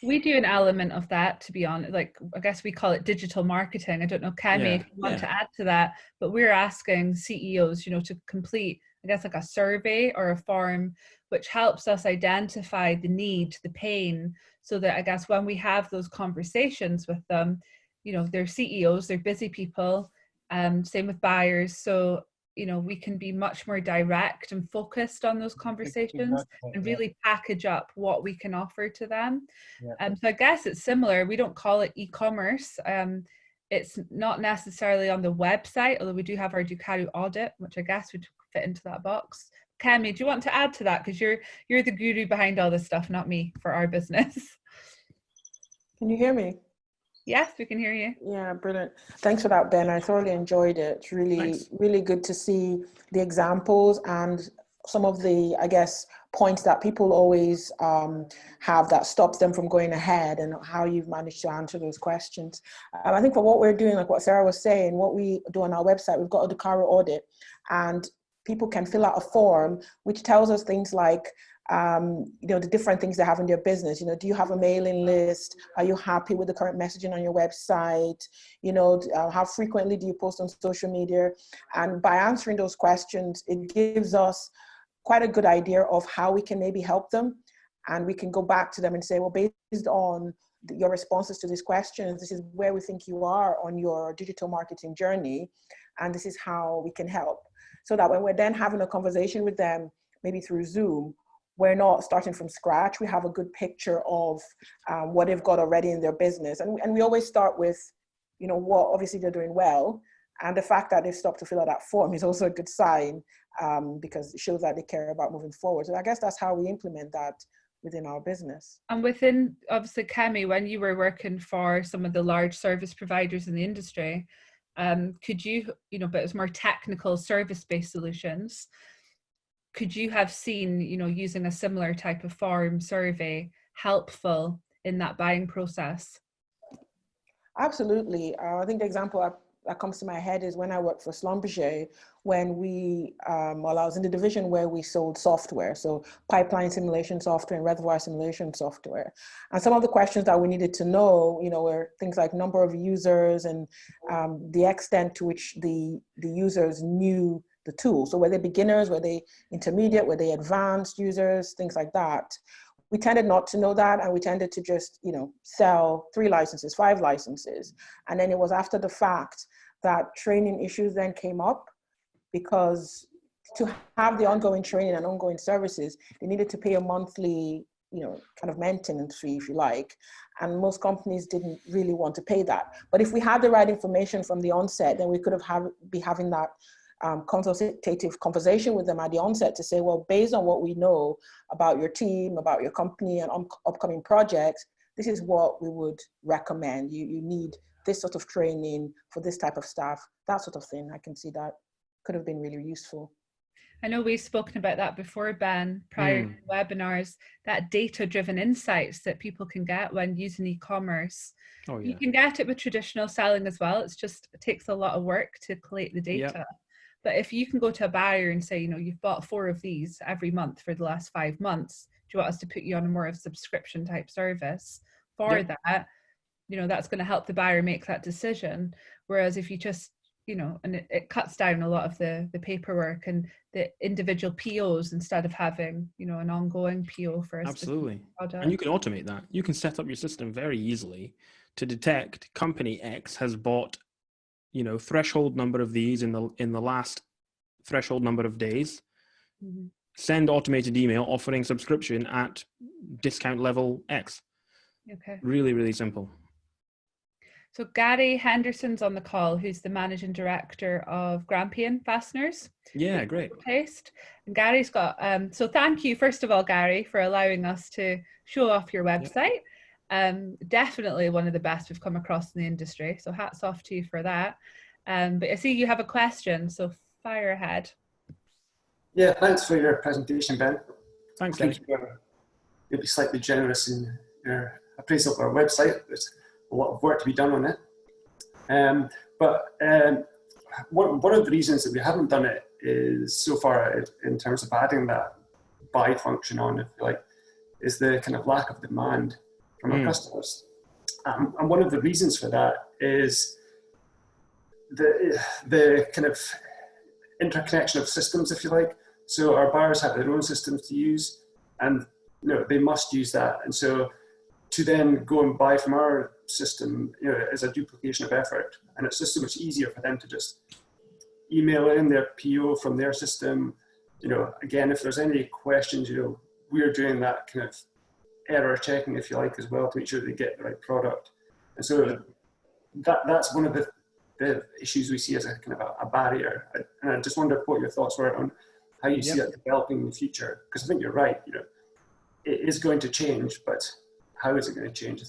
We do an element of that, to be honest. Like, I guess we call it digital marketing. I don't know, Kemi, if you want to add to that, but we're asking CEOs, to complete, I guess, like a survey or a form, which helps us identify the need, the pain, so that I guess when we have those conversations with them, they're CEOs, they're busy people. Same with buyers. So, you know, we can be much more direct and focused on those conversations and really package up what we can offer to them. So I guess it's similar. We don't call it e-commerce. It's not necessarily on the website, although we do have our Ducaru audit, which I guess would fit into that box. Kemi, do you want to add to that? Because you're the guru behind all this stuff, not me, for our business. Can you hear me? Yes, we can hear you. Yeah, brilliant. Thanks for that, Ben. I thoroughly enjoyed it. It's really good to see the examples and some of the, I guess, points that people always have that stops them from going ahead, and how you've managed to answer those questions. I think for what we're doing, like what Sarah was saying, what we do on our website, we've got a Ducaru audit, and people can fill out a form which tells us things like, you know, the different things they have in their business. You know, do you have a mailing list? Are you happy with the current messaging on your website? You know, how frequently do you post on social media? And by answering those questions, it gives us quite a good idea of how we can maybe help them. And we can go back to them and say, well, based on your responses to these questions, this is where we think you are on your digital marketing journey, and this is how we can help. So that when we're then having a conversation with them, maybe through Zoom, we're not starting from scratch. We have a good picture of what they've got already in their business. And we always start with, you know, what obviously they're doing well. And the fact that they've stopped to fill out that form is also a good sign, because it shows that they care about moving forward. So I guess that's how we implement that within our business. And within, obviously, Kemi, when you were working for some of the large service providers in the industry, could you, you know, but it's more technical service-based solutions, could you have seen, you know, using a similar type of form survey helpful in that buying process? Absolutely. I think the example that comes to my head is when I worked for Schlumberger, when we, well, I was in the division where we sold software, so pipeline simulation software and reservoir simulation software. And some of the questions that we needed to know, you know, were things like number of users and the extent to which the users knew the tool. So were they beginners, were they intermediate, were they advanced users, things like that. We tended not to know that, and we tended to just, you know, sell 3 licenses, 5 licenses. And then it was after the fact that training issues then came up, because to have the ongoing training and ongoing services, they needed to pay a monthly, you know, kind of maintenance fee, if you like. And most companies didn't really want to pay that. But if we had the right information from the onset, then we could be having that consultative conversation with them at the onset to say, well, based on what we know about your team, about your company and upcoming projects, this is what we would recommend. You need this sort of training for this type of staff, that sort of thing. I can see that could have been really useful. I know we've spoken about that before, Ben, prior to webinars, that data-driven insights that people can get when using e-commerce. Oh, yeah. You can get it with traditional selling as well. It takes a lot of work to collate the data. Yep. But if you can go to a buyer and say, you know, you've bought 4 of these every month for the last 5 months, do you want us to put you on a more of subscription type service for that? You know, that's going to help the buyer make that decision. Whereas if you just, you know, and it cuts down a lot of the paperwork and the individual POs instead of having, you know, an ongoing PO for a absolutely product. And you can automate that. You can set up your system very easily to detect company X has bought, you know, threshold number of these in the last threshold number of days. Mm-hmm. Send automated email offering subscription at discount level X. Okay. Really, really simple. So Gary Henderson's on the call, who's the managing director of Grampian Fasteners. Yeah, great. Taste. And Gary's got, so thank you, first of all, Gary, for allowing us to show off your website. Yep. Definitely one of the best we've come across in the industry. So hats off to you for that. But I see you have a question, so fire ahead. Yeah, thanks for your presentation, Ben. Thanks, Gary. You'll be slightly generous in your appraisal of our website. There's a lot of work to be done on it. One of the reasons that we haven't done it is so far in terms of adding that buy function on, if you like, is the kind of lack of demand from our customers. And one of the reasons for that is the kind of interconnection of systems, if you like. So our buyers have their own systems to use, and you know, they must use that. And so to then go and buy from our system, is a duplication of effort, and it's just so much easier for them to just email in their PO from their system. Again, if there's any questions, we're doing that kind of error checking, if you like, as well, to make sure they get the right product. And so that's one of the issues we see as a kind of a barrier. And I just wondered what your thoughts were on how you see it developing in the future, because I think you're right. It is going to change, but how is it going to change?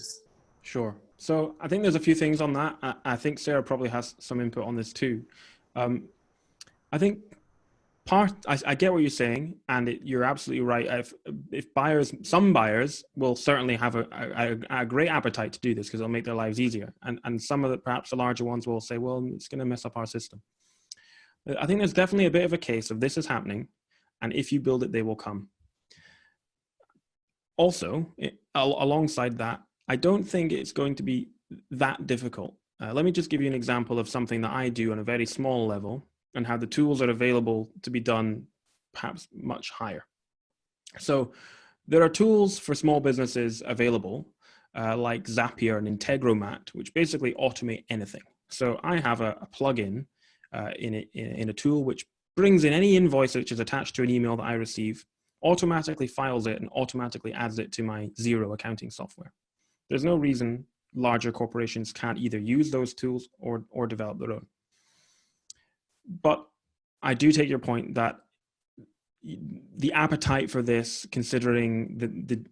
Sure. So I think there's a few things on that. I think Sarah probably has some input on this too. I think I get what you're saying, and you're absolutely right. If some buyers will certainly have a great appetite to do this because it'll make their lives easier, and some of perhaps the larger ones will say, well, it's going to mess up our system. I think there's definitely a bit of a case of this is happening, and if you build it, they will come. Also, alongside that, I don't think it's going to be that difficult. Let me just give you an example of something that I do on a very small level, and how the tools are available to be done perhaps much higher. So there are tools for small businesses available, like Zapier and Integromat, which basically automate anything. So I have a plugin in a tool which brings in any invoice which is attached to an email that I receive, automatically files it, and automatically adds it to my Xero accounting software. There's no reason larger corporations can't either use those tools or develop their own. But I do take your point that the appetite for this, considering the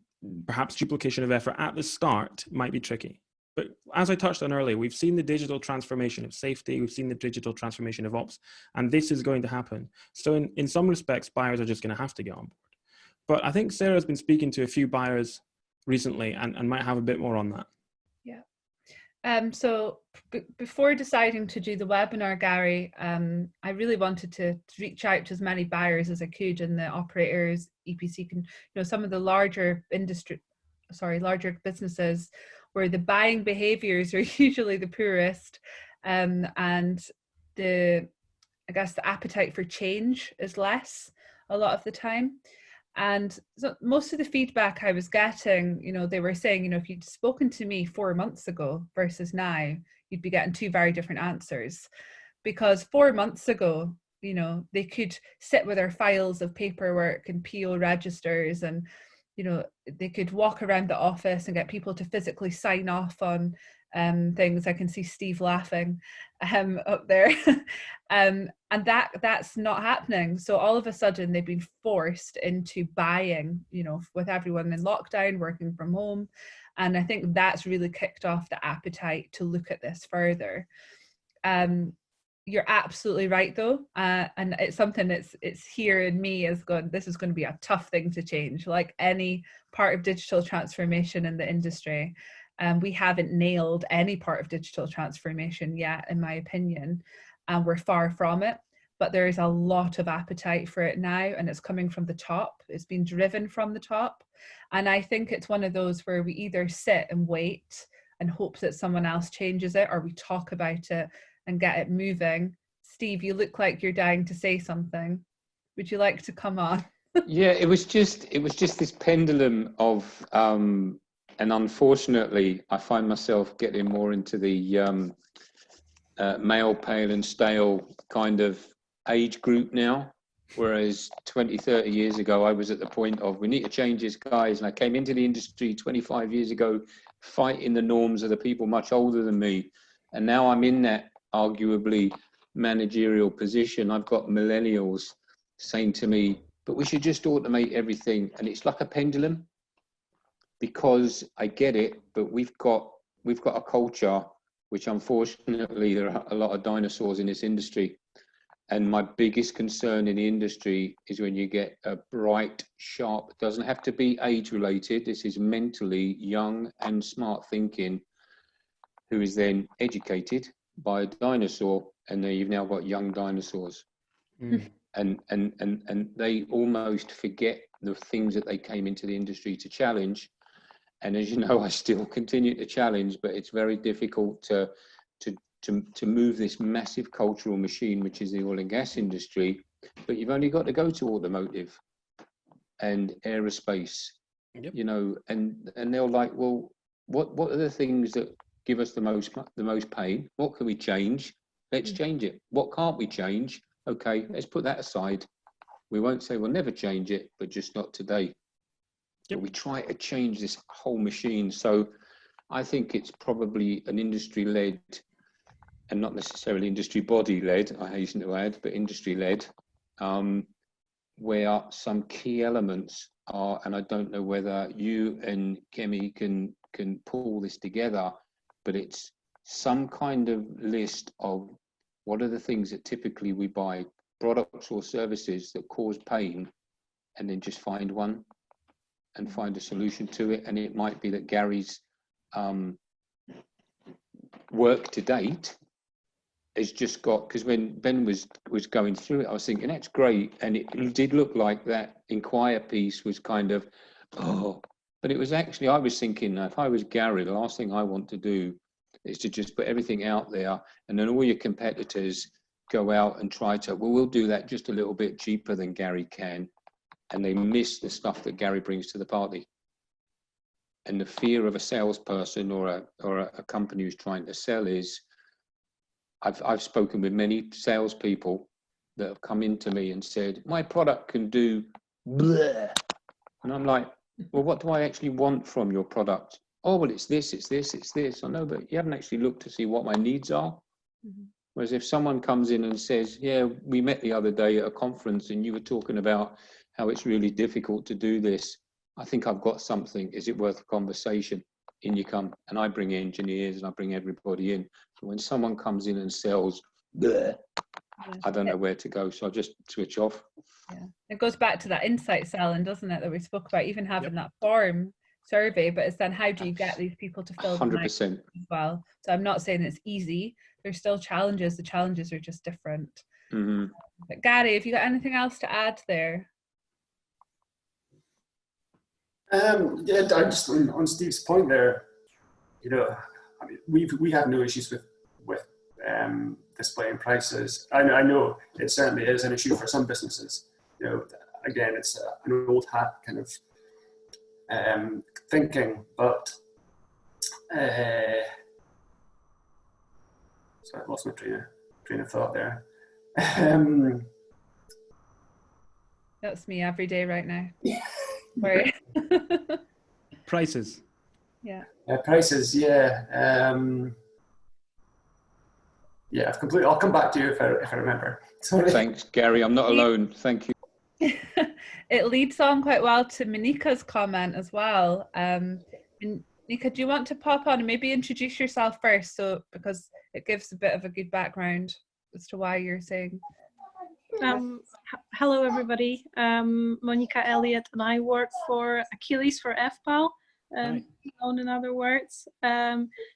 perhaps duplication of effort at the start, might be tricky. But as I touched on earlier, we've seen the digital transformation of safety, we've seen the digital transformation of ops, and this is going to happen. So in some respects, buyers are just going to have to get on board. But I think Sarah's been speaking to a few buyers recently and might have a bit more on that. Yeah. So before deciding to do the webinar, Gary, I really wanted to reach out to as many buyers as I could, and the operators, EPC, some of the larger larger businesses where the buying behaviors are usually the poorest, and I guess the appetite for change is less a lot of the time. And so most of the feedback I was getting, they were saying, if you'd spoken to me 4 months ago versus now, you'd be getting two very different answers. Because 4 months ago, they could sit with their files of paperwork and PO registers, and, they could walk around the office and get people to physically sign off on things. I can see Steve laughing up there. And that's not happening. So all of a sudden they've been forced into buying, with everyone in lockdown, working from home. And I think that's really kicked off the appetite to look at this further. You're absolutely right though. And it's something it's here in me as going, this is going to be a tough thing to change, like any part of digital transformation in the industry. We haven't nailed any part of digital transformation yet, in my opinion, and we're far from it. But there is a lot of appetite for it now, and it's coming from the top. It's been driven from the top. And I think it's one of those where we either sit and wait and hope that someone else changes it, or we talk about it and get it moving. Steve, you look like you're dying to say something. Would you like to come on? Yeah, it was just this pendulum of and unfortunately, I find myself getting more into the male, pale and stale kind of age group now. Whereas 20, 30 years ago, I was at the point of, we need to change this, guys. And I came into the industry 25 years ago, fighting the norms of the people much older than me. And now I'm in that arguably managerial position. I've got millennials saying to me, but we should just automate everything. And it's like a pendulum. Because I get it, but we've got a culture which, unfortunately, there are a lot of dinosaurs in this industry. And my biggest concern in the industry is when you get a bright, sharp, it doesn't have to be age related. This is mentally young and smart thinking, who is then educated by a dinosaur, and then you've now got young dinosaurs. Mm. And they almost forget the things that they came into the industry to challenge. And as you know, I still continue to challenge, but it's very difficult to move this massive cultural machine, which is the oil and gas industry. But you've only got to go to automotive and aerospace, yep. And they're like, well, what are the things that give us the most pain. What can we change? Let's change it. What can't we change? Okay, let's put that aside. We won't say we'll never change it, but just not today. But we try to change this whole machine. So I think it's probably an industry-led, and not necessarily industry body-led, I hasten to add, but industry-led, where some key elements are, and I don't know whether you and Kemi can pull this together, but it's some kind of list of what are the things that typically we buy, products or services that cause pain, and then just find one and find a solution to it. And it might be that Gary's work to date has just got, because when Ben was going through it, I was thinking that's great, and it did look like that Inquire piece was kind of, but it was actually, I was thinking, if I was Gary, the last thing I want to do is to just put everything out there, and then all your competitors go out and try to, well, we'll do that just a little bit cheaper than Gary can, and they miss the stuff that Gary brings to the party. And the fear of a salesperson or a company who's trying to sell is, I've spoken with many salespeople that have come into me and said, my product can do bleh. And I'm like, well, what do I actually want from your product? Oh, well, it's this, it's this, it's this. I know, but you haven't actually looked to see what my needs are. Whereas if someone comes in and says, yeah, we met the other day at a conference and you were talking about how it's really difficult to do this. I think I've got something. Is it worth a conversation? In you come. And I bring engineers and I bring everybody in. So when someone comes in and sells, bleh, I don't know where to go. So I just switch off. Yeah, it goes back to that insight selling, doesn't it, that we spoke about, even having that form survey, but it's then how do you get these people to fill 100% as well. So I'm not saying it's easy. There's still challenges. The challenges are just different. But Gary, have you got anything else to add there? Yeah, I just on Steve's point there, you know, I mean, we have no issues with displaying prices. I know it certainly is an issue for some businesses. You know, again, it's an old hat kind of thinking, but sorry, I lost my train of thought there. That's me every day right now. Right. Prices. Yeah. Prices. Yeah. Yeah. I'll come back to you if I remember. Sorry. Thanks, Gary. I'm not alone. Thank you. It leads on quite well to Monika's comment as well. Monika, do you want to pop on and maybe introduce yourself first, so because it gives a bit of a good background as to why you're saying. Hello everybody, Monika Elliott, and I work for Achilles for FPAL, known in other words.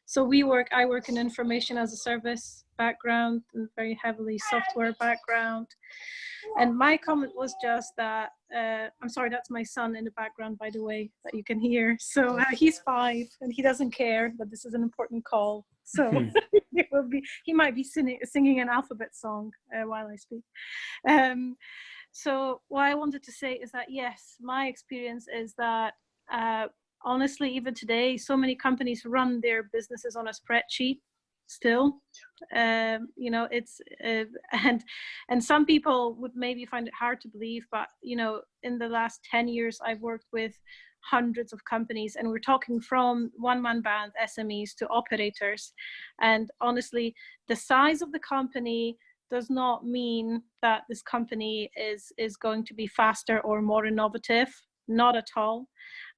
So I work in information as a service background and very heavily software background. And my comment was just that, I'm sorry, that's my son in the background, by the way, that you can hear. So he's 5 and he doesn't care, but this is an important call. So he might be singing an alphabet song while I speak. So what I wanted to say is that, yes, my experience is that, honestly, even today, so many companies run their businesses on a spreadsheet still. You know, it's and some people would maybe find it hard to believe, but you know, in the last 10 years I've worked with hundreds of companies, and we're talking from one-man band SMEs to operators, and honestly, the size of the company does not mean that this company is going to be faster or more innovative. Not at all.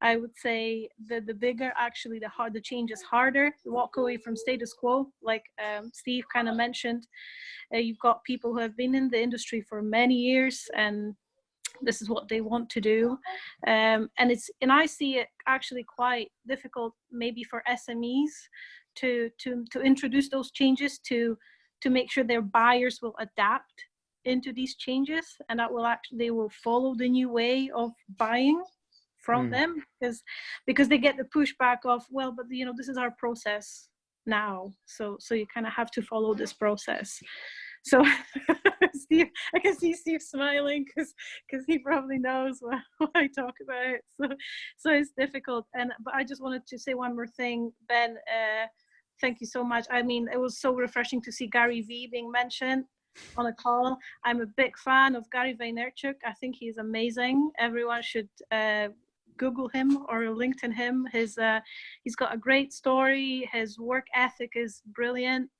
I would say that the bigger, actually, the change is harder. Walk away from status quo, like Steve kind of mentioned. You've got people who have been in the industry for many years, and this is what they want to do. And I see it actually quite difficult, maybe for SMEs, to introduce those changes, to make sure their buyers will adapt into these changes, and that they will follow the new way of buying from them, because they get the pushback of, well, but you know, this is our process now, so you kind of have to follow this process. So Steve, I can see Steve smiling because he probably knows what I talk about. So it's difficult. But I just wanted to say one more thing, Ben. thank you so much. I mean, it was so refreshing to see Gary Vee being mentioned on a call. I'm a big fan of Gary Vaynerchuk. I think he's amazing. Everyone should Google him or LinkedIn him. He's got a great story. His work ethic is brilliant.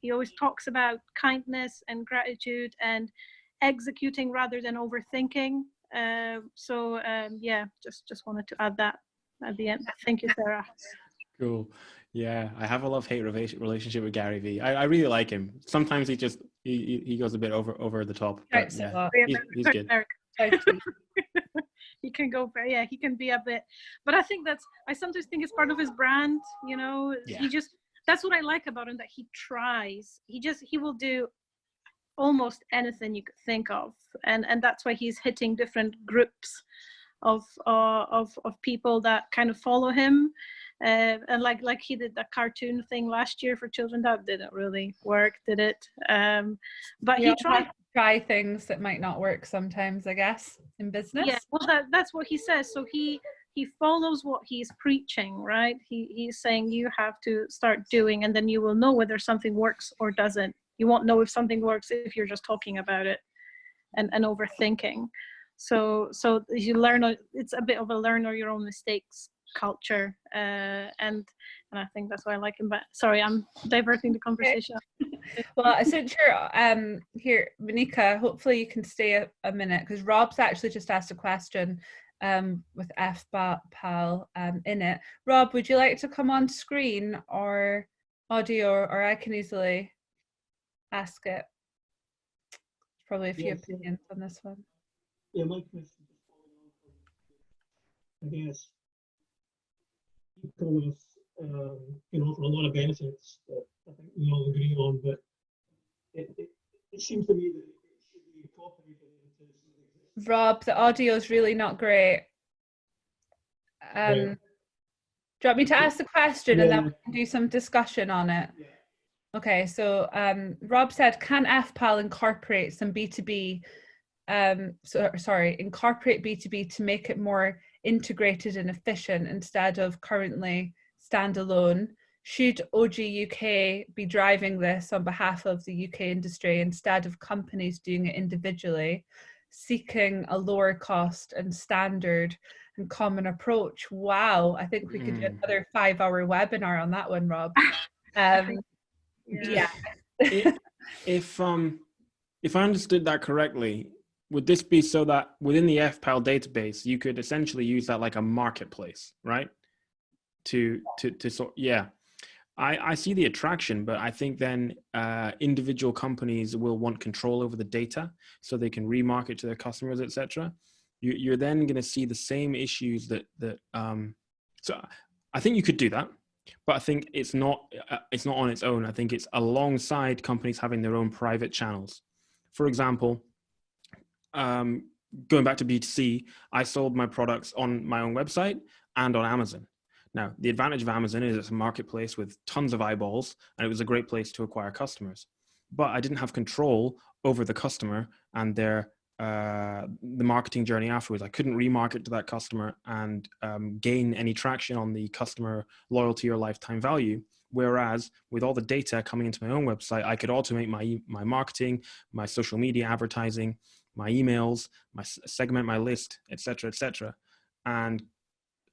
He always talks about kindness and gratitude and executing rather than overthinking. Yeah, just wanted to add that at the end. Thank you, Sarah. Cool. Yeah, I have a love-hate relationship with Gary Vee. I really like him. Sometimes he just he goes a bit over the top. But yeah, he's good. He can go very, yeah, he can be a bit, but I sometimes think it's part of his brand, you know. Yeah. That's what I like about him, that he tries. He will do almost anything you could think of, and that's why he's hitting different groups of people that kind of follow him. And like he did the cartoon thing last year for children. That didn't really work, did it? But he tried to try things that might not work sometimes, I guess, in business. Yeah, well, that's what he says. So he follows what he's preaching, right? He's saying you have to start doing, and then you will know whether something works or doesn't. You won't know if something works if you're just talking about it and overthinking. So you learn. It's a bit of a learn or your own mistakes culture, and I think that's why I like him. But sorry, I'm diverting the conversation. Well, since you're here, Monica, hopefully you can stay a minute, because Rob's actually just asked a question with FPAL in it. Rob, would you like to come on screen or audio, or I can easily ask it? Probably a few opinions on this one. Yeah, my question is following on from, I guess, e-commerce can offer a lot of benefits that I think we all agree on, but it seems to me that it should be incorporated into something. Rob, the audio is really not great. Do you want me to ask the question and then we can do some discussion on it? Yeah. Okay, so Rob said, can FPAL incorporate some B2B, incorporate B2B to make it more integrated and efficient instead of currently standalone? Should OG UK be driving this on behalf of the UK industry instead of companies doing it individually, seeking a lower cost and standard and common approach? Wow, I think we could do another 5-hour webinar on that one, Rob. Yeah. If I understood that correctly, would this be so that within the FPAL database you could essentially use that like a marketplace, right? To sort, yeah. I see the attraction, but I think then individual companies will want control over the data so they can remarket to their customers, etc. You're then going to see the same issues that so I think you could do that, but I think it's not on its own. I think it's alongside companies having their own private channels. For example, going back to B2C, I sold my products on my own website and on Amazon. Now, the advantage of Amazon is it's a marketplace with tons of eyeballs, and it was a great place to acquire customers. But I didn't have control over the customer and the marketing journey afterwards. I couldn't remarket to that customer and gain any traction on the customer loyalty or lifetime value. Whereas with all the data coming into my own website, I could automate my marketing, my social media advertising, my emails, segment my list, etc. And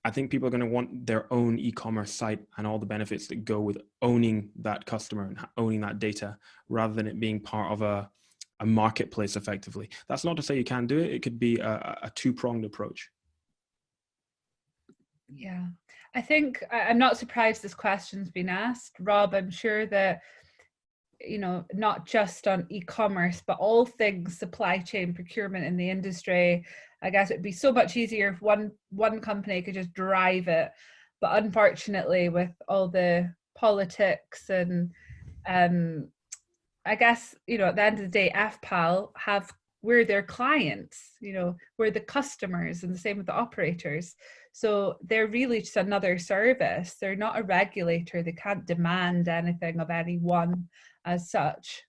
I think people are going to want their own e-commerce site and all the benefits that go with owning that customer and owning that data, rather than it being part of a marketplace effectively. That's not to say you can't do it. It could be a two-pronged approach. Yeah, I think I'm not surprised this question's been asked. Rob, I'm sure that, you know, not just on e-commerce, but all things supply chain procurement in the industry, I guess it'd be so much easier if one company could just drive it. But unfortunately, with all the politics and I guess, you know, at the end of the day, FPAL we're their clients, you know, we're the customers, and the same with the operators. So they're really just another service. They're not a regulator. They can't demand anything of anyone as such.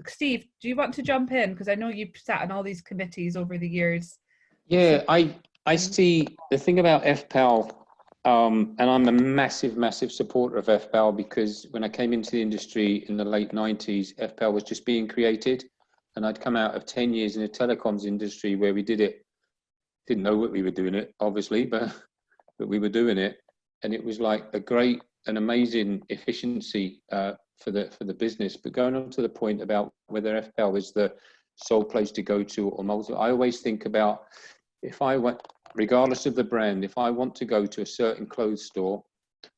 Steve, do you want to jump in? Because I know you've sat on all these committees over the years. Yeah, I see the thing about FPAL And I'm a massive, massive supporter of FBAL, because when I came into the industry in the late 90s, FBAL was just being created. And I'd come out of 10 years in the telecoms industry where we didn't know what we were doing it, obviously, but we were doing it. And it was like a great and amazing efficiency for the business. But going on to the point about whether FBAL is the sole place to go to or multiple, I always think about, if I went, regardless of the brand, if I want to go to a certain clothes store,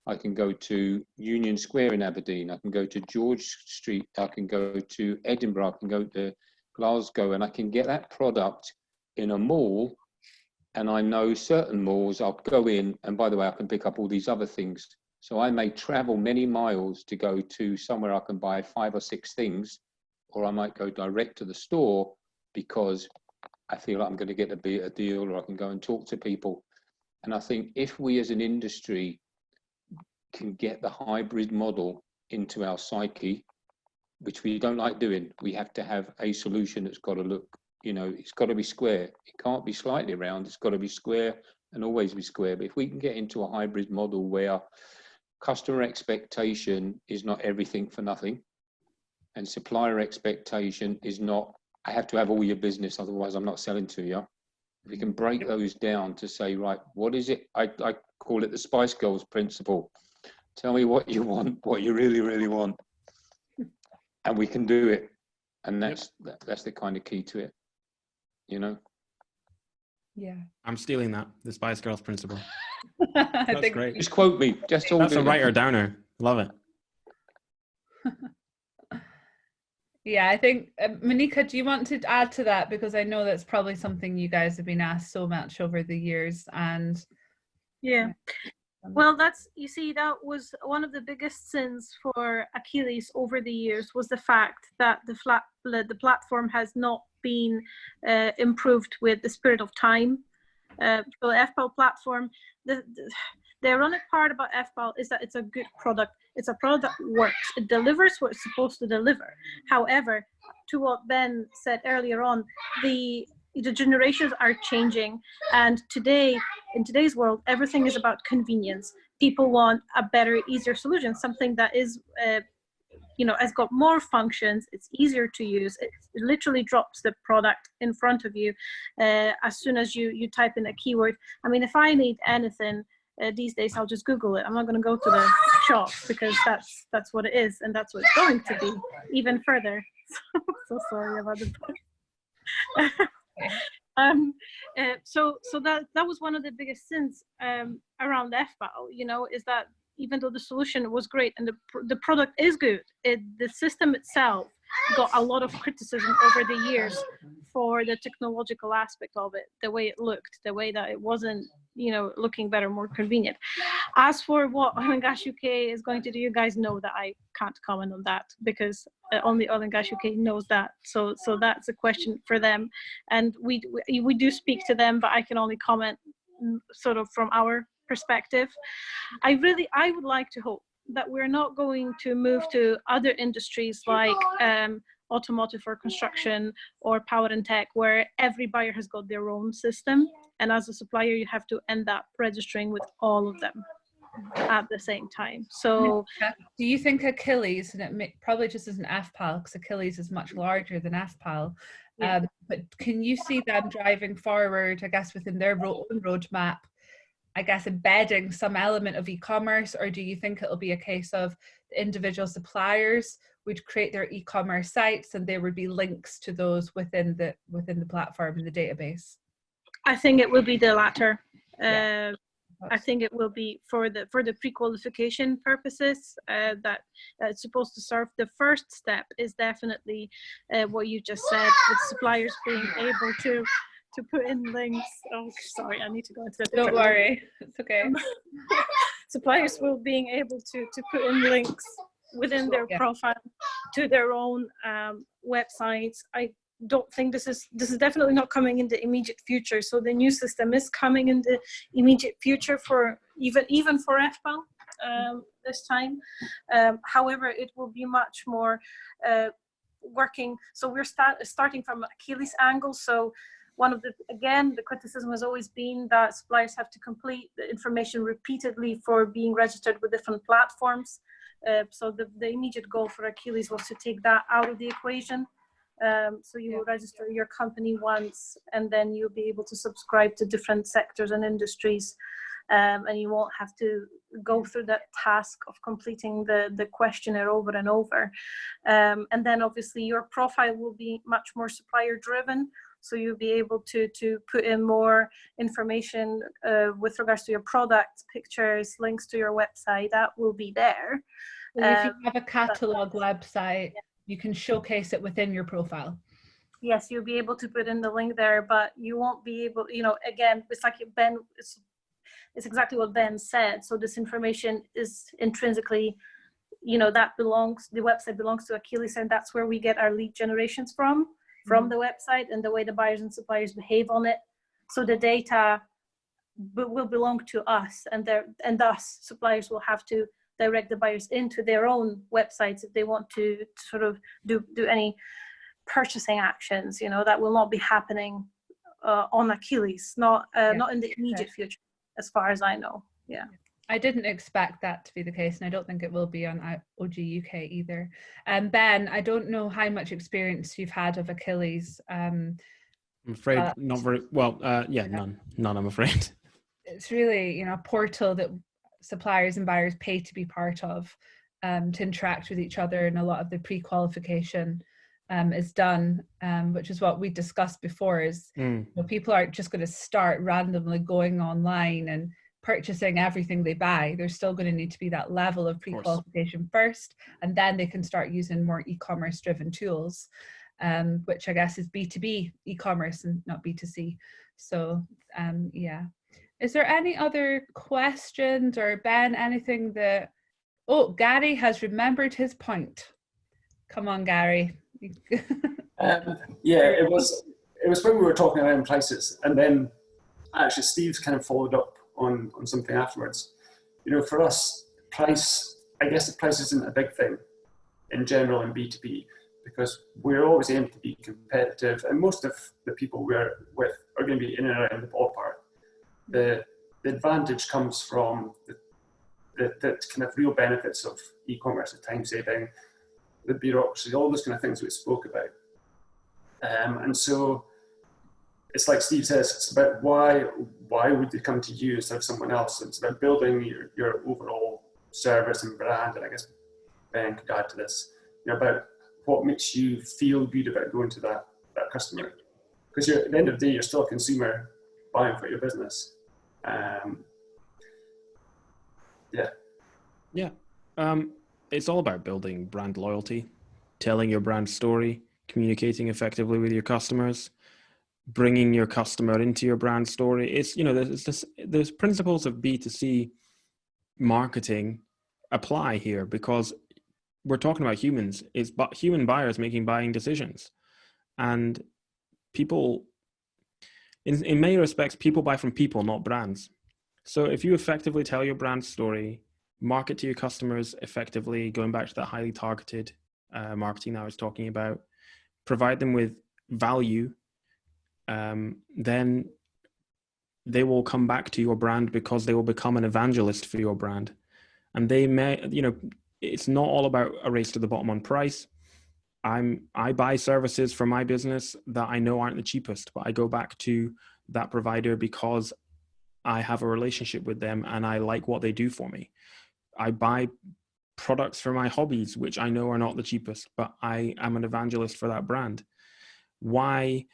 I can go to Union Square in Aberdeen, I can go to George Street, I can go to Edinburgh, I can go to Glasgow, and I can get that product in a mall. And I know certain malls, I'll go in, and by the way, I can pick up all these other things. So I may travel many miles to go to somewhere I can buy 5 or 6 things, or I might go direct to the store because I feel like I'm going to get a deal, or I can go and talk to people. And I think if we as an industry can get the hybrid model into our psyche, which we don't like doing, we have to have a solution that's got to look, you know, it's got to be square. It can't be slightly round, it's got to be square and always be square. But if we can get into a hybrid model where customer expectation is not everything for nothing, and supplier expectation is not, I have to have all your business, otherwise I'm not selling to you. If we can break those down to say, right, what is it? I call it the Spice Girls principle. Tell me what you want, what you really, really want, and we can do it. And that's the kind of key to it, you know? Yeah. I'm stealing that, the Spice Girls principle. I That's think great. Just quote me. Just all That's do a that. writer downer. Love it. Yeah, I think, Monica, do you want to add to that? Because I know that's probably something you guys have been asked so much over the years. And yeah. Well, that's, you see, that was one of the biggest sins for Achilles over the years, was the fact that the platform has not been improved with the spirit of time. So the FBAL platform, the ironic part about FBAL is that it's a good product. It's a product that works. It delivers what it's supposed to deliver. However, to what Ben said earlier on, the generations are changing, and today, in today's world, everything is about convenience. People want a better, easier solution, something that is you know, has got more functions, it's easier to use, it literally drops the product in front of you as soon as you type in a keyword. I mean, if I need anything these days, I'll just Google it. I'm not going to go to the shop, because that's what it is, and that's what it's going to be even further. So sorry about the so that was one of the biggest sins around FBAL, you know, is that even though the solution was great and the product is good, the system itself got a lot of criticism over the years for the technological aspect of it, the way it looked, the way that it wasn't, you know, looking better, more convenient. As for what Oil and Gas UK is going to do, you guys know that I can't comment on that, because only Oil and Gas UK knows that. So that's a question for them, and we do speak to them, but I can only comment sort of from our perspective. I would like to hope that we're not going to move to other industries like automotive or construction or power and tech, where every buyer has got their own system, and as a supplier you have to end up registering with all of them at the same time. So do you think Achilles, and it probably just isn't FPAL, because Achilles is much larger than FPAL, but can you see them driving forward, I guess, within their own roadmap, I guess, embedding some element of e-commerce? Or do you think it'll be a case of the individual suppliers would create their e-commerce sites and there would be links to those within the platform in the database? I think it will be the latter. I think it will be for the pre-qualification purposes that it's supposed to serve. The first step is definitely what you just said, with suppliers being able to put in links. Oh, sorry, I need to go into the Don't worry, it's okay. Suppliers will being able to put in links within their profile to their own websites. I don't think this is definitely not coming in the immediate future. So the new system is coming in the immediate future for even for FBAL this time. However, it will be much more working. So we're starting from Achilles' angle. So one of the, again, the criticism has always been that suppliers have to complete the information repeatedly for being registered with different platforms. So the immediate goal for Achilles was to take that out of the equation. So you will register your company once, and then you'll be able to subscribe to different sectors and industries, and you won't have to go through that task of completing the questionnaire over and over. And then obviously your profile will be much more supplier driven. So you'll be able to put in more information with regards to your product, pictures, links to your website. That will be there. So if you have a catalog website, you can showcase it within your profile. Yes, you'll be able to put in the link there, but you won't be able, you know, again, it's like Ben, it's exactly what Ben said. So this information is intrinsically, you know, that belongs, the website belongs to Achilles, and that's where we get our lead generations from the website and the way the buyers and suppliers behave on it. So the data will belong to us, and thus suppliers will have to direct the buyers into their own websites if they want to sort of do any purchasing actions. You know, that will not be happening on Achilles, not in the immediate future, as far as I know. Yeah. I didn't expect that to be the case, and I don't think it will be on OG UK either. Ben, I don't know how much experience you've had of Achilles. I'm afraid not very well. None. I'm afraid. It's really, you know, a portal that suppliers and buyers pay to be part of, to interact with each other, and a lot of the pre-qualification is done, which is what we discussed before. Is you know, people aren't just going to start randomly going online and purchasing everything they buy. There's still going to need to be that level of pre-qualification first, and then they can start using more e-commerce driven tools, which I guess is B2B e-commerce and not B2C. So yeah. Is there any other questions, or Ben, anything that, oh, Gary has remembered his point. Come on, Gary. Yeah, it was when we were talking around prices, and then actually Steve's kind of followed up on something afterwards. You know, for us, price, I guess the price isn't a big thing in general in B2B, because we're always aiming to be competitive, and most of the people we're with are going to be in and around the ballpark. The advantage comes from the kind of real benefits of e-commerce, the time saving, the bureaucracy, all those kind of things we spoke about. And so it's like Steve says, it's about why would they come to you instead of someone else? It's about building your overall service and brand. And I guess Ben could add to this, you know, about what makes you feel good about going to that customer. Because at the end of the day, you're still a consumer buying for your business. It's all about building brand loyalty, telling your brand story, communicating effectively with your customers, bringing your customer into your brand story. It's, you know, there's principles of B2C marketing apply here, because we're talking about humans. It's human buyers making buying decisions, and people, in many respects, people buy from people, not brands. So if you effectively tell your brand story, market to your customers effectively, going back to that highly targeted marketing that I was talking about, provide them with value, then they will come back to your brand, because they will become an evangelist for your brand. And they may, you know, it's not all about a race to the bottom on price. I buy services for my business that I know aren't the cheapest, but I go back to that provider because I have a relationship with them and I like what they do for me. I buy products for my hobbies, which I know are not the cheapest, but I am an evangelist for that brand. Why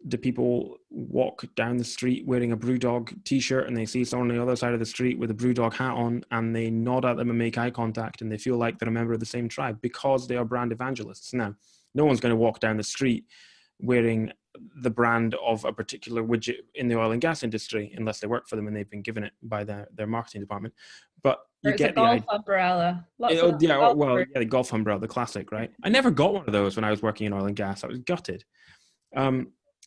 do people walk down the street wearing a Brewdog t-shirt and they see someone on the other side of the street with a Brewdog hat on and they nod at them and make eye contact and they feel like they're a member of the same tribe? Because they are brand evangelists. Now, no one's going to walk down the street wearing the brand of a particular widget in the oil and gas industry unless they work for them and they've been given it by their marketing department. But you get the idea. Umbrella. The golf umbrella, the classic, right? I never got one of those when I was working in oil and gas. I was gutted.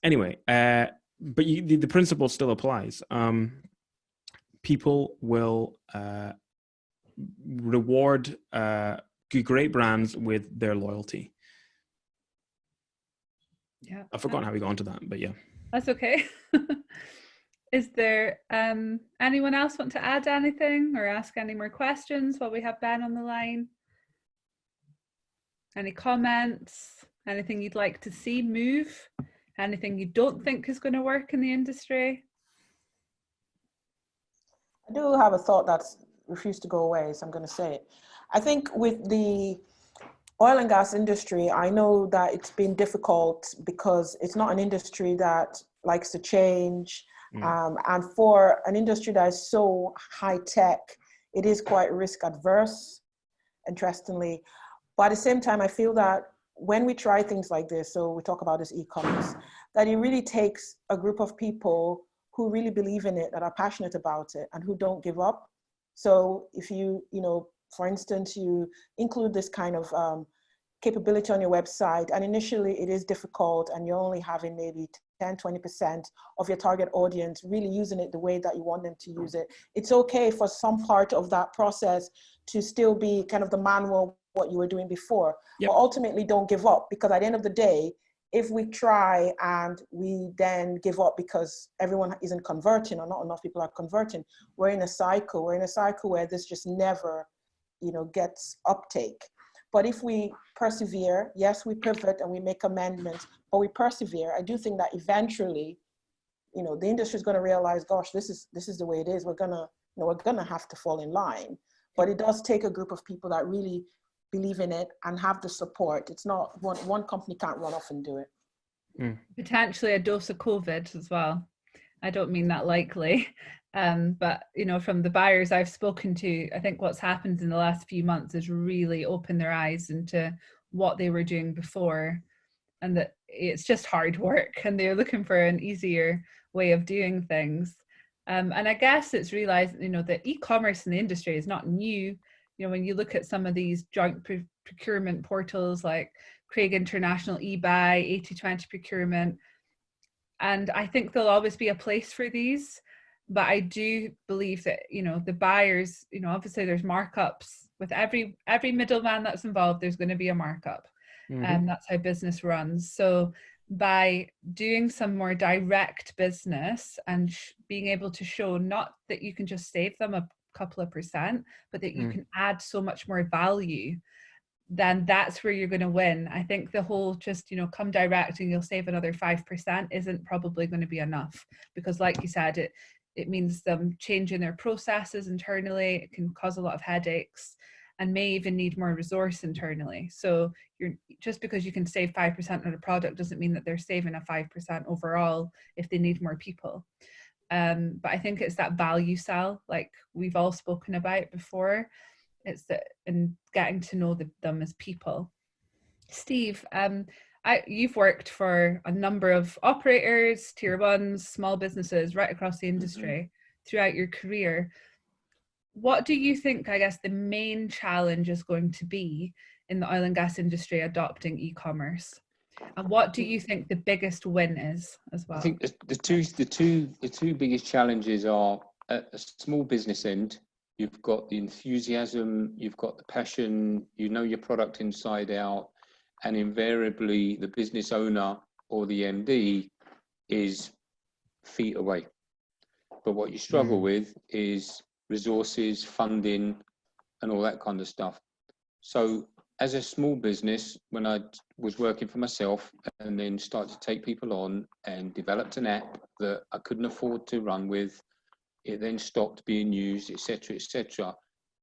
Anyway, but the principle still applies. People will reward great brands with their loyalty. Yeah, I've forgotten how we got onto that, but yeah. That's okay. Is there anyone else want to add anything or ask any more questions while we have Ben on the line? Any comments? Anything you'd like to see move? Anything you don't think is going to work in the industry? I do have a thought that's refused to go away, so I'm going to say it. I think with the oil and gas industry, I know that it's been difficult because it's not an industry that likes to change. And for an industry that is so high tech, it is quite risk adverse, interestingly. But at the same time, I feel that when we try things like this, so we talk about this e-commerce, that it really takes a group of people who really believe in it, that are passionate about it, and who don't give up. So if you know, for instance, you include this kind of capability on your website, and initially it is difficult, and you're only having maybe 10, 20% of your target audience really using it the way that you want them to use it. It's okay for some part of that process to still be kind of the manual, what you were doing before. Yep. But ultimately don't give up, because at the end of the day, if we try and we then give up because everyone isn't converting or not enough people are converting, we're in a cycle. We're in a cycle where this just never, you know, gets uptake. But if we persevere, yes, we pivot and we make amendments, but we persevere, I do think that eventually, you know, the industry is going to realize, gosh, this is the way it is. We're going to, you know, we're going to have to fall in line. But it does take a group of people that really believe in it and have the support. It's not one company can't run off and do it. Potentially a dose of COVID as well. I don't mean that likely. But, you know, from the buyers I've spoken to, I think what's happened in the last few months is really opened their eyes into what they were doing before, and that it's just hard work and they're looking for an easier way of doing things. And I guess it's realized, you know, that e-commerce in the industry is not new. You know, when you look at some of these joint procurement portals like Craig International eBuy, 80/20 procurement, and I think there'll always be a place for these. But I do believe that, you know, the buyers, you know, obviously there's markups with every middleman that's involved, there's going to be a markup. And that's how business runs. So by doing some more direct business and being able to show not that you can just save them a couple of percent, but that you can add so much more value, then that's where you're going to win. I think the whole just, you know, come direct and you'll save another 5% isn't probably going to be enough, because like you said, it means them changing their processes internally. It can cause a lot of headaches and may even need more resource internally. So you're just because you can save 5% on a product doesn't mean that they're saving a 5% overall if they need more people. But I think it's that value sell, like we've all spoken about before. It's that in getting to know them as people. Steve, you've worked for a number of operators, tier ones, small businesses right across the industry throughout your career. What do you think, I guess, the main challenge is going to be in the oil and gas industry adopting e-commerce? And what do you think the biggest win is as well? I think the two biggest challenges are at a small business end. You've got the enthusiasm, you've got the passion, you know your product inside out, and invariably the business owner or the MD is feet away. But what you struggle with is resources, funding, and all that kind of stuff. So as a small business, when I was working for myself and then started to take people on and developed an app that I couldn't afford to run with, it then stopped being used, etc., etc.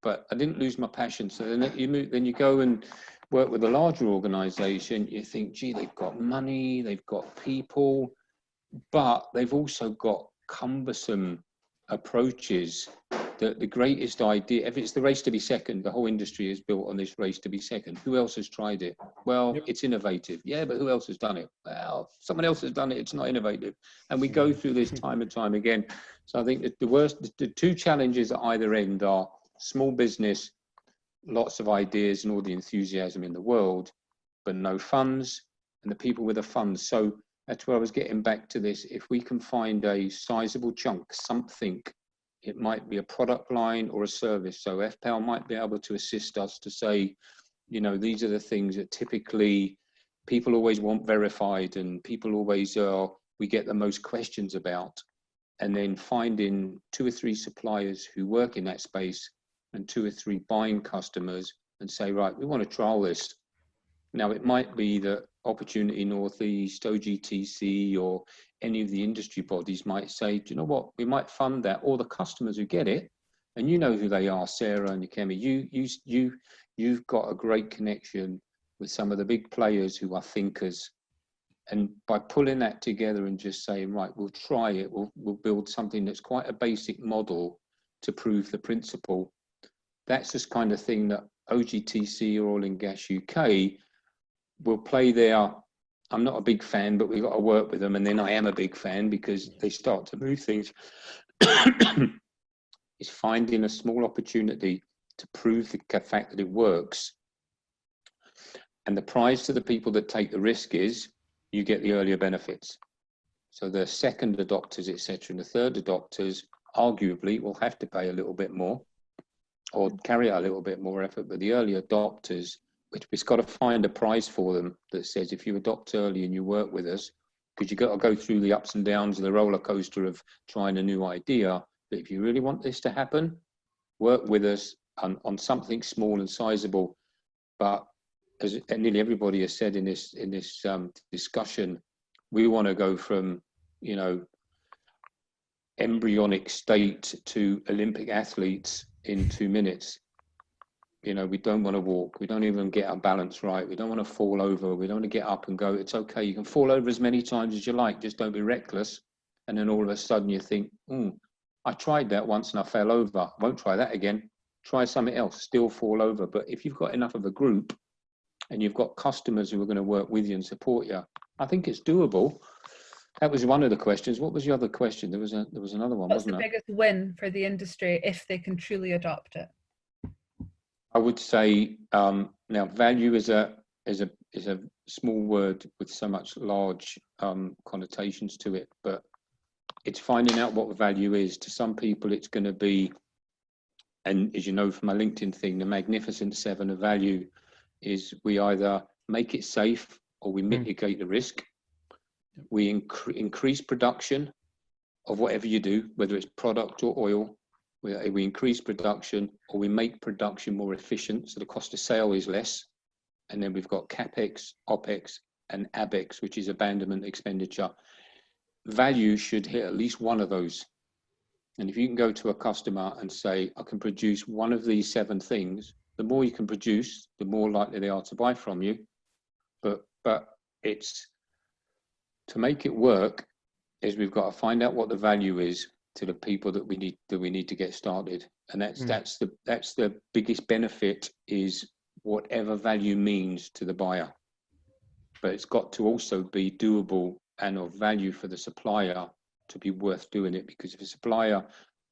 But I didn't lose my passion. So then you go and work with a larger organization. You think, gee, they've got money, they've got people, but they've also got cumbersome approaches. The greatest idea, if it's the race to be second, the whole industry is built on this race to be second. Who else has tried it? Well, it's innovative. Yeah, but who else has done it? Well, someone else has done it. It's not innovative. And we go through this time and time again. So I think that the two challenges at either end are small business, lots of ideas and all the enthusiasm in the world, but no funds, and the people with the funds. So that's where I was getting back to this. If we can find a sizable chunk, something, it might be a product line or a service. So FPAL might be able to assist us to say, you know, these are the things that typically people always want verified, and people always we get the most questions about. And then finding 2 or 3 suppliers who work in that space and 2 or 3 buying customers and say, right, we want to trial this. Now, it might be that Opportunity Northeast, OGTC, or any of the industry bodies might say, do you know what, we might fund that, or the customers who get it, and you know who they are, Sarah and Nikemi, you've got a great connection with some of the big players who are thinkers. And by pulling that together and just saying, right, we'll try it, we'll build something that's quite a basic model to prove the principle. That's this kind of thing that OGTC or Oil and Gas UK will play there. I'm not a big fan, but we've got to work with them. And then I am a big fan because they start to move things. It's finding a small opportunity to prove the fact that it works. And the prize to the people that take the risk is you get the earlier benefits. So the second adopters, etc., and the third adopters arguably will have to pay a little bit more or carry out a little bit more effort, but the early adopters, which we've got to find a prize for them that says if you adopt early and you work with us, because you've got to go through the ups and downs of the roller coaster of trying a new idea, but if you really want this to happen, work with us on something small and sizable. But as nearly everybody has said in this discussion, we want to go from, you know, embryonic state to Olympic athletes in 2 minutes. You know, we don't want to walk. We don't even get our balance right. We don't want to fall over. We don't want to get up and go. It's okay. You can fall over as many times as you like. Just don't be reckless. And then all of a sudden you think, I tried that once and I fell over. I won't try that again. Try something else. Still fall over. But if you've got enough of a group and you've got customers who are going to work with you and support you, I think it's doable. That was one of the questions. What was the other question? There was another one, What's wasn't the there? biggest win for the industry if they can truly adopt it? I would say now value is a small word with so much large connotations to it, but it's finding out what value is. To some people, it's going to be, and as you know from my LinkedIn thing, the magnificent 7 of value is we either make it safe or we mitigate the risk. We increase production of whatever you do, whether it's product or oil. We increase production or we make production more efficient, so the cost of sale is less. And then we've got CapEx, OpEx, and ABEX, which is abandonment expenditure. Value should hit at least one of those. And if you can go to a customer and say, I can produce one of these 7 things, the more you can produce, the more likely they are to buy from you. But it's, to make it work, is we've got to find out what the value is to the people that we need to get started. And that's the biggest benefit, is whatever value means to the buyer. But it's got to also be doable and of value for the supplier to be worth doing it, because if a supplier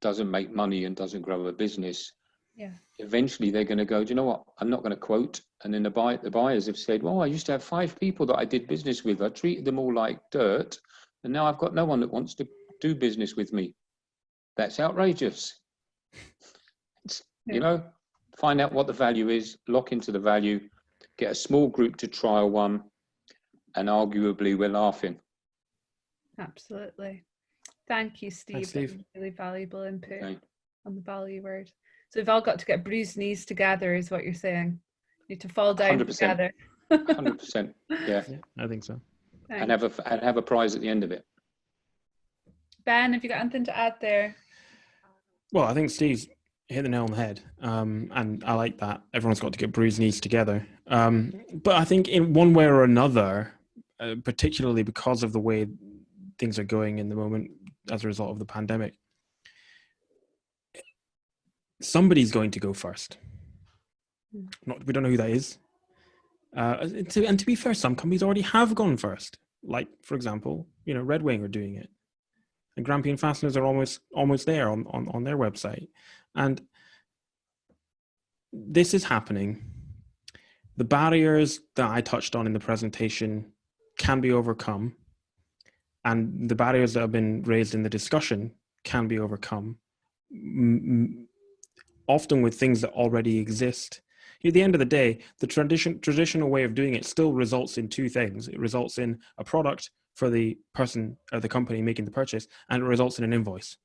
doesn't make money and doesn't grow a business, eventually they're going to go, do you know what, I'm not going to quote. And then the buyers have said, well, I used to have 5 people that I did business with. I treated them all like dirt, and now I've got no one that wants to do business with me. That's outrageous. You know, find out what the value is, lock into the value, get a small group to trial one, and arguably we're laughing. Absolutely. Thank you, Steve. Thanks, Steve. Really valuable input on the value word. So we've all got to get bruised knees together, is what you're saying. You need to fall down 100%. together. 100%. Yeah, I think so. and have a prize at the end of it. Ben, have you got anything to add there? Well, I think Steve's hit the nail on the head, and I like that. Everyone's got to get bruised knees together. But I think in one way or another, particularly because of the way things are going in the moment as a result of the pandemic, somebody's going to go first. We don't know who that is. And to be fair, some companies already have gone first. Like, for example, Red Wing are doing it. And Grampian Fasteners are almost there on their website. And this is happening. The barriers that I touched on in the presentation can be overcome. And the barriers that have been raised in the discussion can be overcome. Often with things that already exist. at the end of the day, the traditional way of doing it still results in two things. It results in a product for the person or the company making the purchase, and it results in an invoice,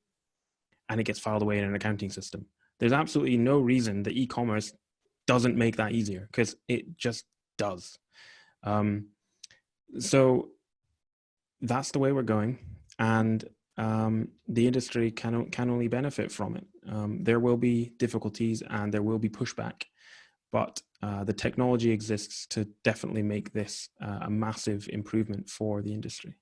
and it gets filed away in an accounting system. There's absolutely no reason that e-commerce doesn't make that easier, because it just does. So that's the way we're going, and the industry can only benefit from it. There will be difficulties and there will be pushback, but the technology exists to definitely make this a massive improvement for the industry.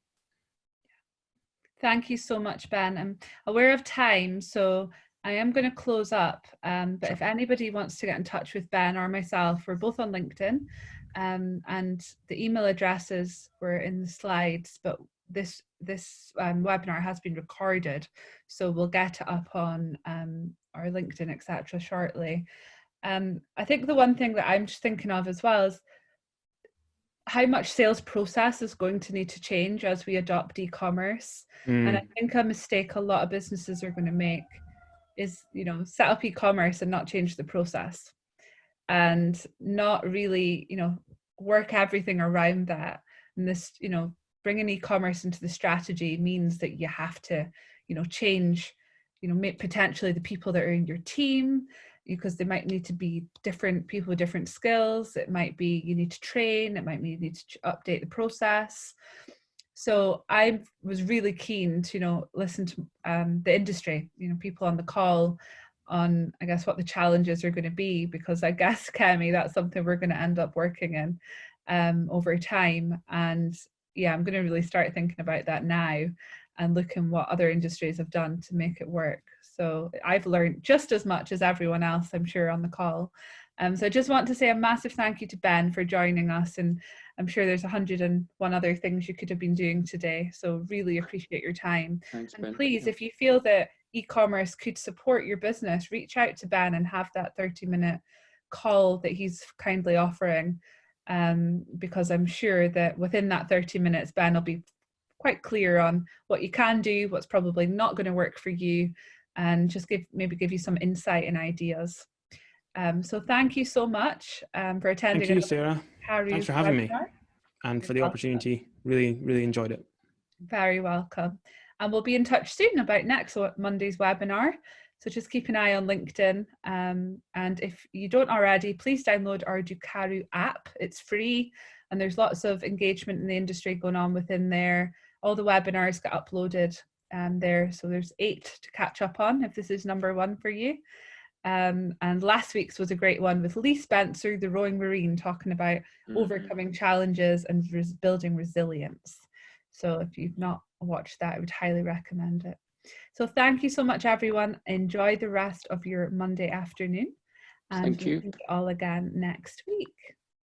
Thank you so much, Ben. I'm aware of time, so I am going to close up. But sure. If anybody wants to get in touch with Ben or myself, we're both on LinkedIn, and the email addresses were in the slides, but this webinar has been recorded, so we'll get it up on our LinkedIn, etc. shortly. I think the one thing that I'm just thinking of as well is how much sales process is going to need to change as we adopt e-commerce. And I think a mistake a lot of businesses are going to make is, set up e-commerce and not change the process, and not really, work everything around that. And this, bringing e-commerce into the strategy means that you have to, change, potentially the people that are in your team, because they might need to be different people with different skills. It might be you need to train, it might be you need to update the process. So I was really keen to, listen to the industry, people on the call on, I guess, what the challenges are going to be, because I guess, Kemi, that's something we're going to end up working in over time. And yeah, I'm going to really start thinking about that now and looking what other industries have done to make it work. So I've learned just as much as everyone else, I'm sure, on the call. So I just want to say a massive thank you to Ben for joining us, and I'm sure there's 101 other things you could have been doing today. So really appreciate your time. Thanks, and Ben. Please, if you feel that e-commerce could support your business, reach out to Ben and have that 30-minute call that he's kindly offering, because I'm sure that within that 30 minutes, Ben will be quite clear on what you can do, what's probably not going to work for you, and just maybe give you some insight and ideas. So thank you so much for attending. Thank you, Sarah. Thanks for having me and for the opportunity. Really, really enjoyed it. Very welcome. And we'll be in touch soon about next Monday's webinar. So just keep an eye on LinkedIn. And if you don't already, please download our Ducaru app. It's free, and there's lots of engagement in the industry going on within there. All the webinars get uploaded there. So there's 8 to catch up on if this is number 1 for you. And last week's was a great one with Lee Spencer, the Rowing Marine, talking about overcoming challenges and building resilience. So if you've not watched that, I would highly recommend it. So thank you so much, everyone. Enjoy the rest of your Monday afternoon. And thank you. We'll see you all again next week.